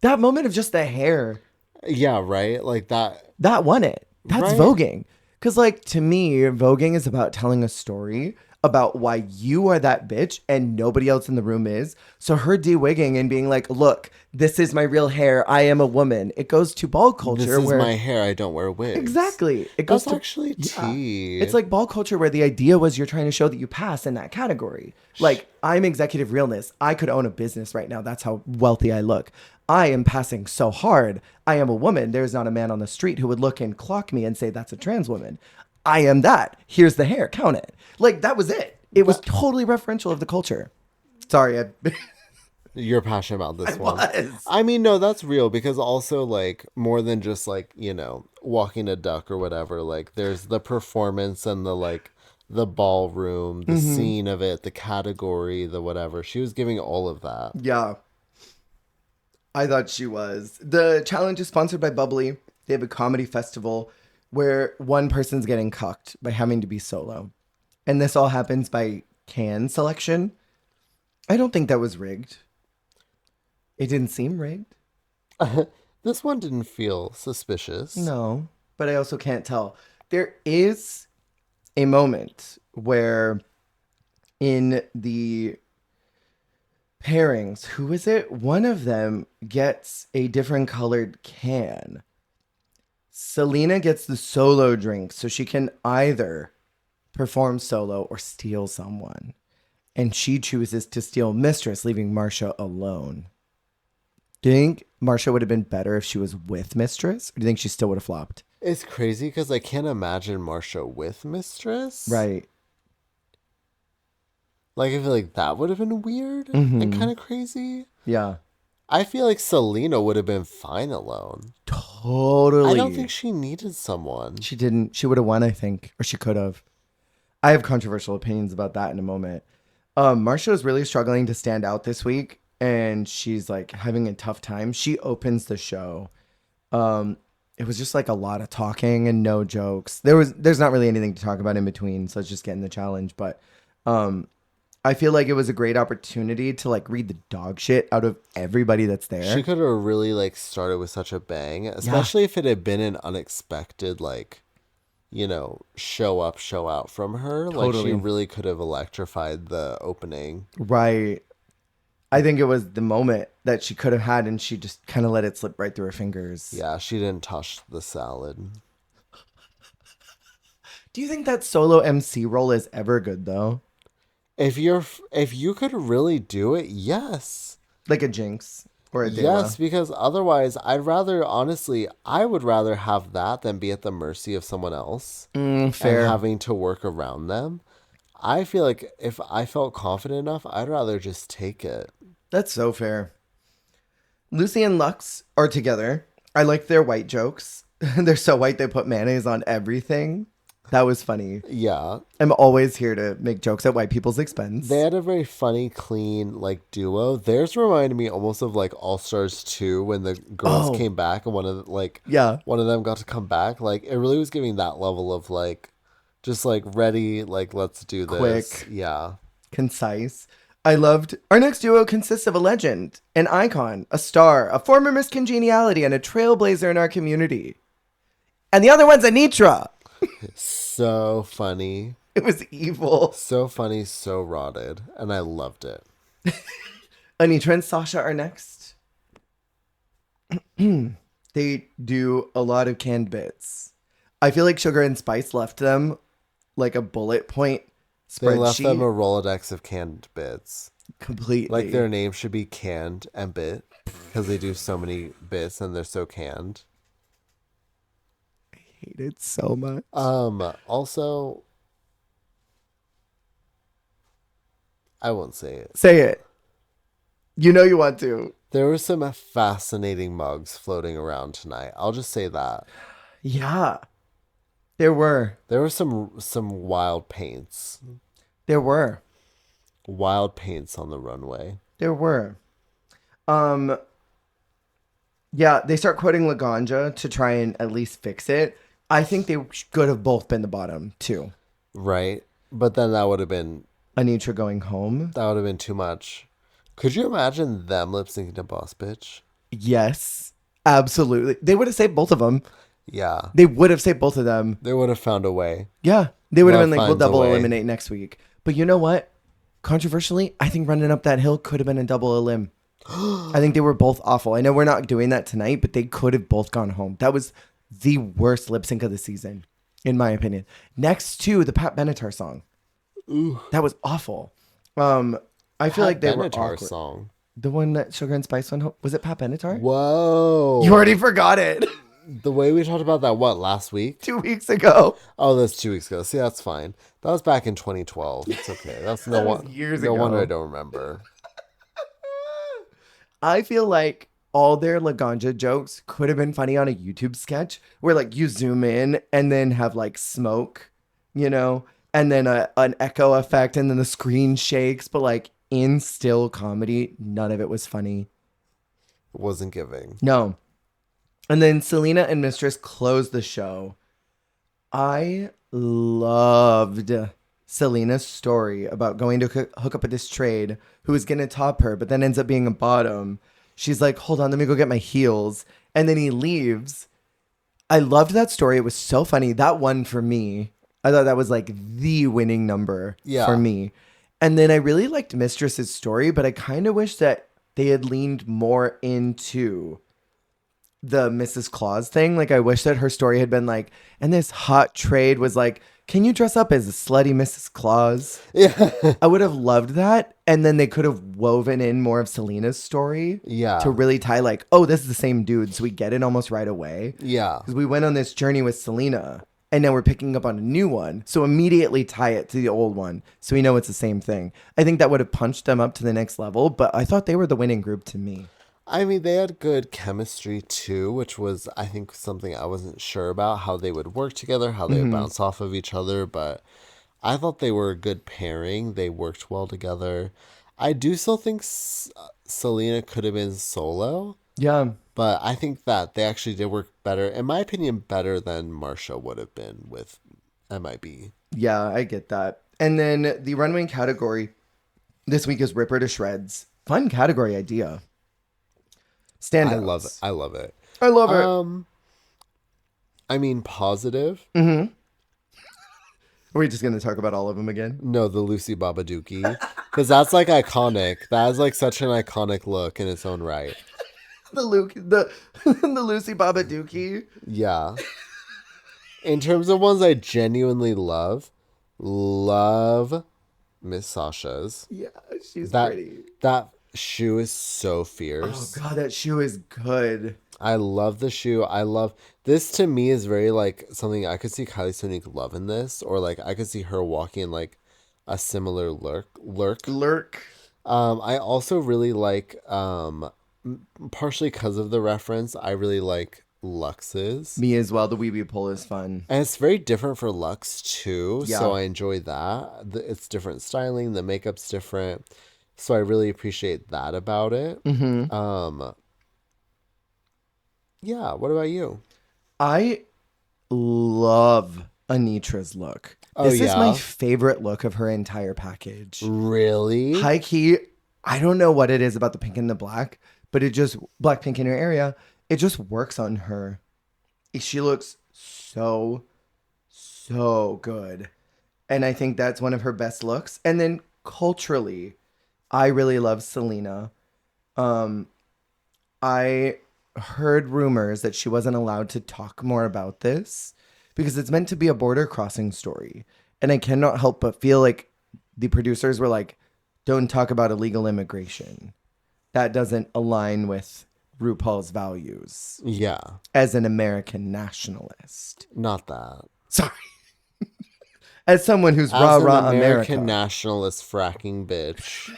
That moment of just the hair. Yeah, right? Like that. That won it. That's right? voguing. Because, like, to me, voguing is about telling a story about why you are that bitch and nobody else in the room is. So her de-wigging and being like, look, this is my real hair. I am a woman. It goes to ball culture. This is my hair. I don't wear wigs. Exactly. It goes That's actually tea. It's like ball culture where the idea was you're trying to show that you pass in that category. Like, I'm executive realness. I could own a business right now. That's how wealthy I look. I am passing so hard. I am a woman. There's not a man on the street who would look and clock me and say, that's a trans woman. I am that. Here's the hair. Count it. Like, that was it. It was totally referential of the culture. Sorry. You're passionate about this one. Was. I mean, no, that's real because also like more than just like, you know, walking a duck or whatever, like there's the performance and the like the ballroom, the scene of it, the category, the whatever. She was giving all of that. Yeah. I thought she was. The challenge is sponsored by Bubbly. They have a comedy festival where one person's getting cucked by having to be solo. And this all happens by can selection. I don't think that was rigged. It didn't seem rigged. This one didn't feel suspicious. No, but I also can't tell. There is a moment where in the pairings, who is it? One of them gets a different colored can. Selena gets the solo drink, so she can either perform solo or steal someone. And she chooses to steal Mistress, leaving Marcia alone. Do you think Marcia would have been better if she was with Mistress? Or do you think she still would have flopped? It's crazy because I can't imagine Marcia with Mistress. Right. Like, I feel like that would have been weird and kind of crazy. Yeah. I feel like Selena would have been fine alone. Totally. I don't think she needed someone. She didn't. She would have won, I think. Or she could have. I have controversial opinions about that in a moment. Marsha is really struggling to stand out this week. And she's like having a tough time. She opens the show. It was just like a lot of talking and no jokes. There's not really anything to talk about in between. So it's just getting the challenge. But I feel like it was a great opportunity to like read the dog shit out of everybody that's there. She could have really like started with such a bang, especially if it had been an unexpected like, you know, show up, show out from her. Like Totally. she really could have electrified the opening. Right. I think it was the moment that she could have had, and she just kind of let it slip right through her fingers. Yeah, she didn't touch the salad. Do you think that solo MC role is ever good though? If you could really do it, yes. Like a Jinx or a Dela? Yes, because otherwise I would rather have that than be at the mercy of someone else Fair. and having to work around them. I feel like if I felt confident enough, I'd rather just take it. That's so fair. Lucy and Lux are together. I like their white jokes. They're so white they put mayonnaise on everything. That was funny. Yeah. I'm always here to make jokes at white people's expense. They had a very funny, clean, like, duo. Theirs reminded me almost of, like, All Stars 2 when the girls came back and one of them got to come back. Like, it really was giving that level of, like, just, like, ready, like, let's do this. Quick. Yeah. Concise. I loved our next duo consists of a legend, an icon, a star, a former Miss Congeniality, and a trailblazer in our community. And the other one's Anitra. So funny. It was evil. So funny, so rotted. And I loved it. Anitra and Sasha are next. They do a lot of canned bits. I feel like Sugar and Spice left them like a bullet point spreadsheet. They left them a Rolodex of canned bits. Completely. Like their name should be Canned and Bit because they do so many bits and they're so canned. Hate it so much. Also, I won't say it. Say it. You know you want to. There were some fascinating mugs floating around tonight. I'll just say that. Yeah. There were some wild paints. There were. Wild paints on the runway. There were. Yeah, they start quoting Laganja to try and at least fix it. I think they could have both been the bottom, too. Right. But then that would have been... Anitra going home. That would have been too much. Could you imagine them lip syncing to Boss Bitch? Yes, absolutely. They would have saved both of them. Yeah. They would have saved both of them. They would have found a way. Yeah. They would have been like, we'll finds a double way. eliminate next week. But you know what? Controversially, I think running up that hill could have been a double elim. I think they were both awful. I know we're not doing that tonight, but they could have both gone home. That was the worst lip sync of the season, in my opinion. Next to the Pat Benatar song. Ooh. That was awful. I feel like they were awkward. Song. The one that Sugar and Spice went home. Was it Pat Benatar? Whoa. You already forgot it. The way we talked about that, what, last week? 2 weeks ago. Oh, that's 2 weeks ago. See, that's fine. That was back in 2012. It's okay. That's no one. Years no ago. wonder I don't remember. I feel like all their Laganja jokes could have been funny on a YouTube sketch where like you zoom in and then have like smoke, you know, and then an echo effect and then the screen shakes. But like in still comedy, none of it was funny. It wasn't giving. No. And then Selena and Mistress closed the show. I loved Selena's story about going to hook up with this trade who was going to top her, but then ends up being a bottom. She's like, hold on, let me go get my heels. And then he leaves. I loved that story. It was so funny. That one for me, I thought that was like the winning number for me. And then I really liked Mistress's story, but I kind of wish that they had leaned more into the Mrs. Claus thing. Like I wish that her story had been like, and this hot trade was like, can you dress up as a slutty Mrs. Claus? Yeah. I would have loved that. And then they could have woven in more of Selena's story. Yeah. To really tie like, oh, this is the same dude. So we get it almost right away. Yeah. Because we went on this journey with Selena and now we're picking up on a new one. So immediately tie it to the old one so we know it's the same thing. I think that would have punched them up to the next level, but I thought they were the winning group to me. I mean, they had good chemistry too, which was, I think, something I wasn't sure about, how they would work together, how they would bounce off of each other, but I thought they were a good pairing. They worked well together. I do still think Selena could have been solo, Yeah. but I think that they actually did work better, in my opinion, better than Marsha would have been with MIB. Yeah, I get that. And then the runway category this week is Ripper to Shreds. Fun category idea. Stand I love it. I love it. I love it. I mean, positive. Are we just going to talk about all of them again? No, the Lucy Babaduki. Because that's like iconic. That is like such an iconic look in its own right. The Lucy Babaduki. Yeah. In terms of ones I genuinely love Miss Sasha's. Yeah, she's That pretty. that shoe is so fierce. Oh god, that shoe is good. I love the shoe. I love this. To me is very like something I could see Kylie Sonique love in this, or like I could see her walking in like a similar lurk. I also really like partially because of the reference, I really like Lux's. Me as well. The wee wee pull is fun. And it's very different for Lux too, Yeah. so I enjoy that. It's different styling, the makeup's different, so I really appreciate that about it. Yeah, what about you? I love Anitra's look. Oh, This is yeah? my favorite look of her entire package. Really? High key, I don't know what it is about the pink and the black, but it just, black pink in her area, it just works on her. She looks so good. And I think that's one of her best looks. And then culturally, I really love Selena. I heard rumors that she wasn't allowed to talk more about this because it's meant to be a border crossing story. And I cannot help but feel like the producers were like, don't talk about illegal immigration. That doesn't align with RuPaul's values Yeah. as an American nationalist. Not that. Sorry. As someone who's As rah-rah an American America. nationalist fracking bitch.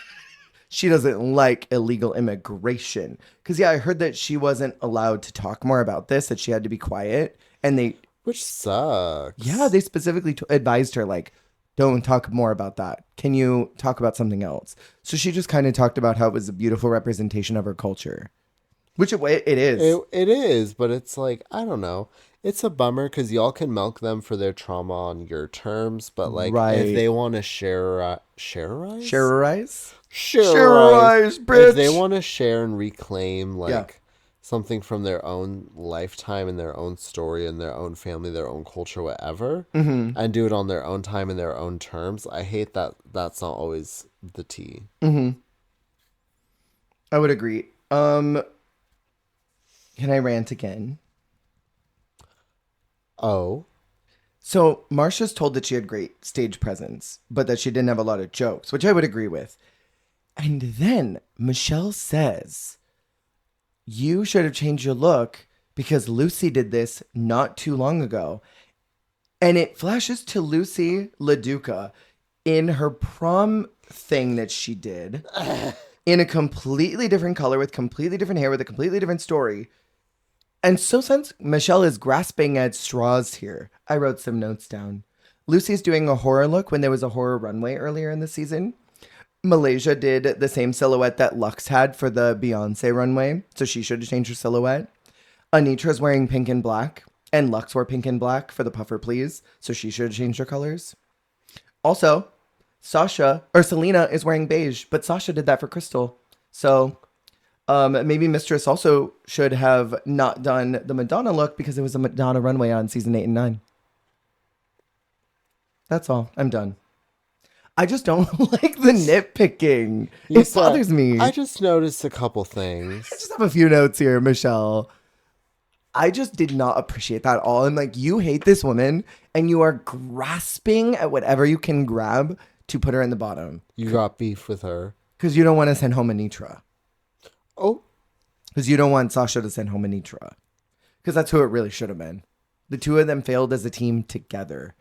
She doesn't like illegal immigration. Because, yeah, I heard that she wasn't allowed to talk more about this, that she had to be quiet. And Which sucks. they specifically advised her, like, don't talk more about that. Can you talk about something else? So she just kind of talked about how it was a beautiful representation of her culture. Which it is. It is, but it's like, I don't know. It's a bummer because y'all can milk them for their trauma on your terms, but like if they want to share bitch. If they want to share and reclaim like something from their own lifetime and their own story and their own family, their own culture, whatever, and do it on their own time and their own terms, I hate that that's not always the tea. I would agree. Can I rant again? Oh. So Marsha's told that she had great stage presence, but that she didn't have a lot of jokes, which I would agree with. And then Michelle says, you should have changed your look because Lucy did this not too long ago. And it flashes to Lucy LaDuca in her prom thing that she did in a completely different color with completely different hair with a completely different story. And so since Michelle is grasping at straws here, I wrote some notes down. Lucy's doing a horror look when there was a horror runway earlier in the season. Malaysia did the same silhouette that Lux had for the Beyonce runway, so she should have changed her silhouette. Anitra's wearing pink and black, and Lux wore pink and black for the Puffer Please, so she should have changed her colors. Also, Selena is wearing beige, but Sasha did that for Crystal. So maybe Mistress also should have not done the Madonna look because it was a Madonna runway on season 8 and 9. That's all. I'm done. I just don't like the nitpicking. It bothers me. I just noticed a couple things. I just have a few notes here, Michelle. I just did not appreciate that at all. I'm like, you hate this woman and you are grasping at whatever you can grab to put her in the bottom. You got beef with her. Because you don't want to send home Anitra. Oh. Because you don't want Sasha to send home Anitra. Because that's who it really should have been. The two of them failed as a team together,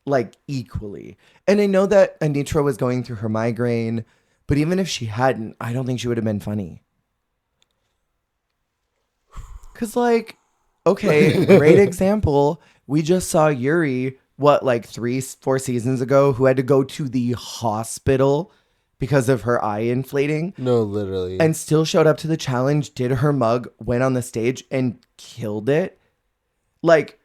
like equally. And I know that Anitra was going through her migraine, but even if she hadn't, I don't think she would have been funny. Because, like, okay, great example. We just saw Yuri, like 3-4 seasons ago, who had to go to the hospital because of her eye inflating. No, literally. And still showed up to the challenge, did her mug, went on the stage and killed it. Like,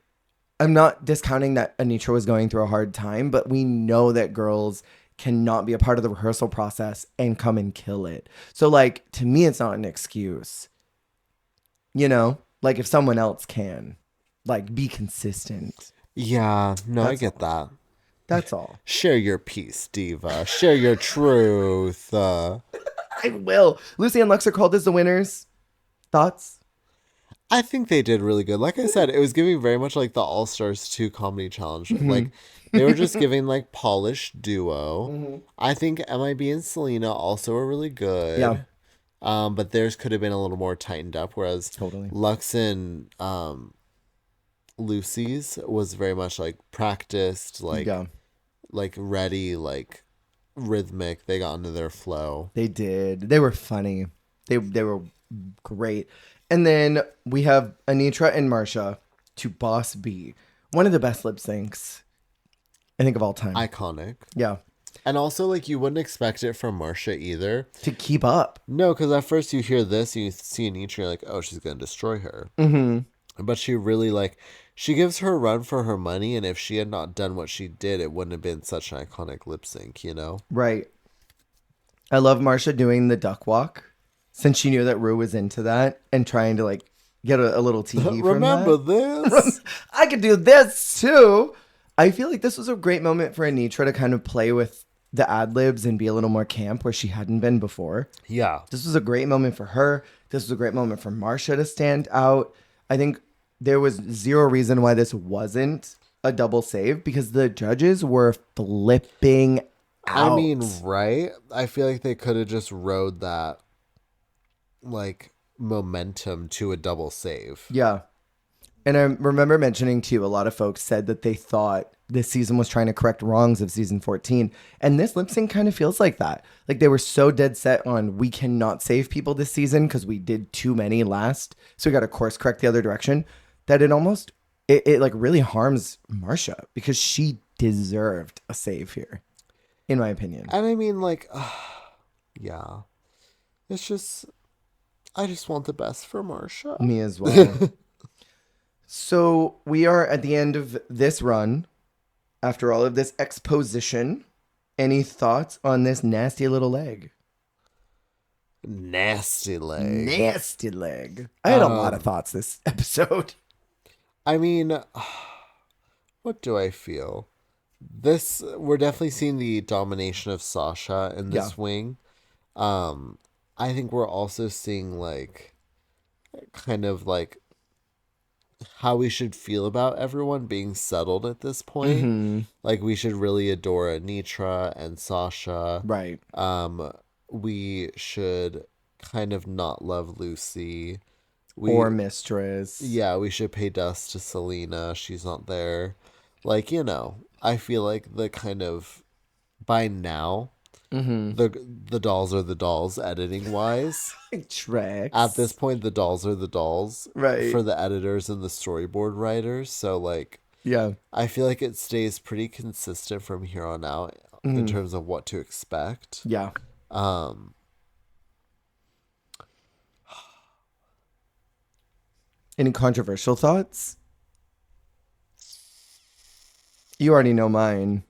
I'm not discounting that Anitra was going through a hard time, but we know that girls cannot be a part of the rehearsal process and come and kill it. So, like, to me, it's not an excuse. You know, like if someone else can, like, be consistent. Yeah, no, I get that. That's all. Share your piece, diva. Share your truth. I will. Lucy and Lux are called as the winners. Thoughts? I think they did really good. Like I said, it was giving very much like the All Stars 2 comedy challenge. Like they were just giving like polished duo. I think MIB and Selena also were really good. Yeah. But theirs could have been a little more tightened up, whereas Totally. Lux and Lucy's was very much like practiced, like ready, like rhythmic. They got into their flow. They did. They were funny. They were great. And then we have Anitra and Marsha to Boss B. One of the best lip syncs, I think, of all time. Iconic. Yeah. And also, like, you wouldn't expect it from Marsha either. To keep up. No, because at first you hear this and you see Anitra, you're like, oh, she's going to destroy her. Mm-hmm. But she really, like, she gives her a run for her money, and if she had not done what she did, it wouldn't have been such an iconic lip sync, you know? Right. I love Marsha doing the duck walk, since she knew that Rue was into that, and trying to, like, get a little TV from Remember that. this? I could do this, too. I feel like this was a great moment for Anitra to kind of play with the ad-libs and be a little more camp where she hadn't been before. Yeah. This was a great moment for her. This was a great moment for Marsha to stand out. I think there was zero reason why this wasn't a double save because the judges were flipping out. I mean, right? I feel like they could have just rode that, like, momentum to a double save. Yeah. And I remember mentioning to you, a lot of folks said that they thought this season was trying to correct wrongs of season 14. And this lip sync kind of feels like that. Like they were so dead set on we cannot save people this season because we did too many last. So we got to course correct the other direction. That it almost, it like really harms Marsha because she deserved a save here, in my opinion. And I mean, like, yeah. It's just, I just want the best for Marsha. Me as well. So we are at the end of this run. After all of this exposition, any thoughts on this nasty little leg? Nasty leg. Nasty leg. I had a lot of thoughts this episode. I mean, what do I feel? We're definitely seeing the domination of Sasha in this wing. I think we're also seeing, like, kind of, like, how we should feel about everyone being settled at this point. Mm-hmm. Like, we should really adore Anitra and Sasha. Right. We should kind of not love Lucy. Or Mistress. Yeah, we should pay dust to Selena. She's not there. Like, you know, I feel like the kind of, by now, the dolls are the dolls editing wise. Tracks. At this point, the dolls are the dolls, right, for the editors and the storyboard writers. So, like, yeah, I feel like it stays pretty consistent from here on out in terms of what to expect. Yeah. Any controversial thoughts? You already know mine.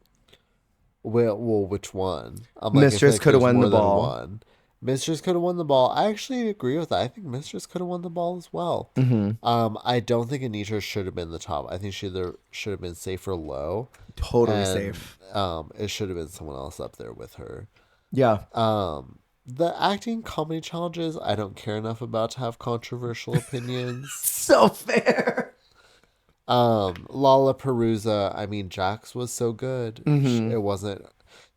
Well, which one? Mistress could have won the ball. Mistress could have won the ball. I actually agree with that. I think Mistress could have won the ball as well. Mm-hmm. I don't think Anitra should have been the top. I think she either should have been safe or low. Totally safe. It should have been someone else up there with her. Yeah. The acting comedy challenges, I don't care enough about to have controversial opinions. So fair. Lalaparuza, I mean, Jax was so good. Mm-hmm. It wasn't,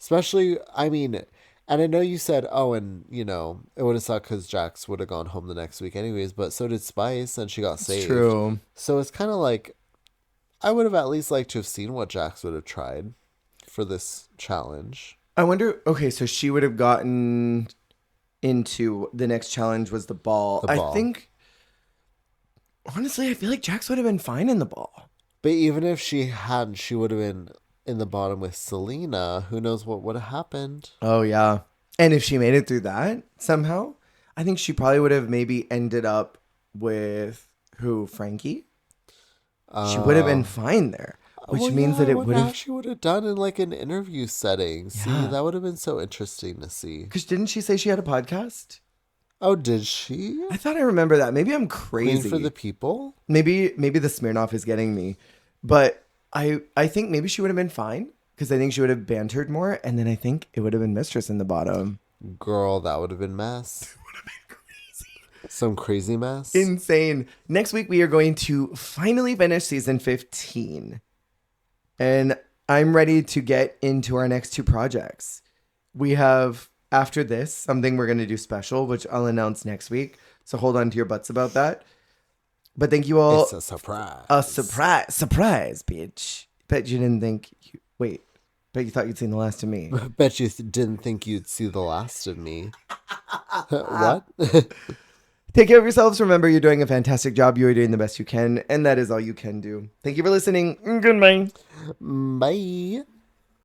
especially, I mean, and I know you said, oh, and, you know, it would have sucked because Jax would have gone home the next week anyways, but so did Spice, and she got saved. True. So it's kind of like, I would have at least liked to have seen what Jax would have tried for this challenge. I wonder, okay, so she would have gotten into the next challenge was the ball. The ball. I think, honestly, I feel like Jax would have been fine in the ball. But even if she hadn't, she would have been in the bottom with Selena. Who knows what would have happened? Oh, yeah. And if she made it through that somehow, I think she probably would have maybe ended up with who? Frankie? She would have been fine there, which means that it would have. She would have done in like an interview setting. See, that would have been so interesting to see. Because didn't she say she had a podcast? Oh, did she? I thought I remember that. Maybe I'm crazy. Queen for the People? Maybe the Smirnoff is getting me, but I think maybe she would have been fine because I think she would have bantered more, and then I think it would have been Mistress in the bottom. Girl, that would have been mess. Would have been crazy. Some crazy mess. Insane. Next week we are going to finally finish season 15, and I'm ready to get into our next two projects. We have after this something we're going to do special, which I'll announce next week. So hold on to your butts about that. But thank you all. It's a surprise. A surprise, bitch. Bet you didn't think. Bet you thought you'd seen the last of me. Bet you didn't think you'd see the last of me. What? Take care of yourselves. Remember, you're doing a fantastic job. You are doing the best you can, and that is all you can do. Thank you for listening. Goodbye. Bye.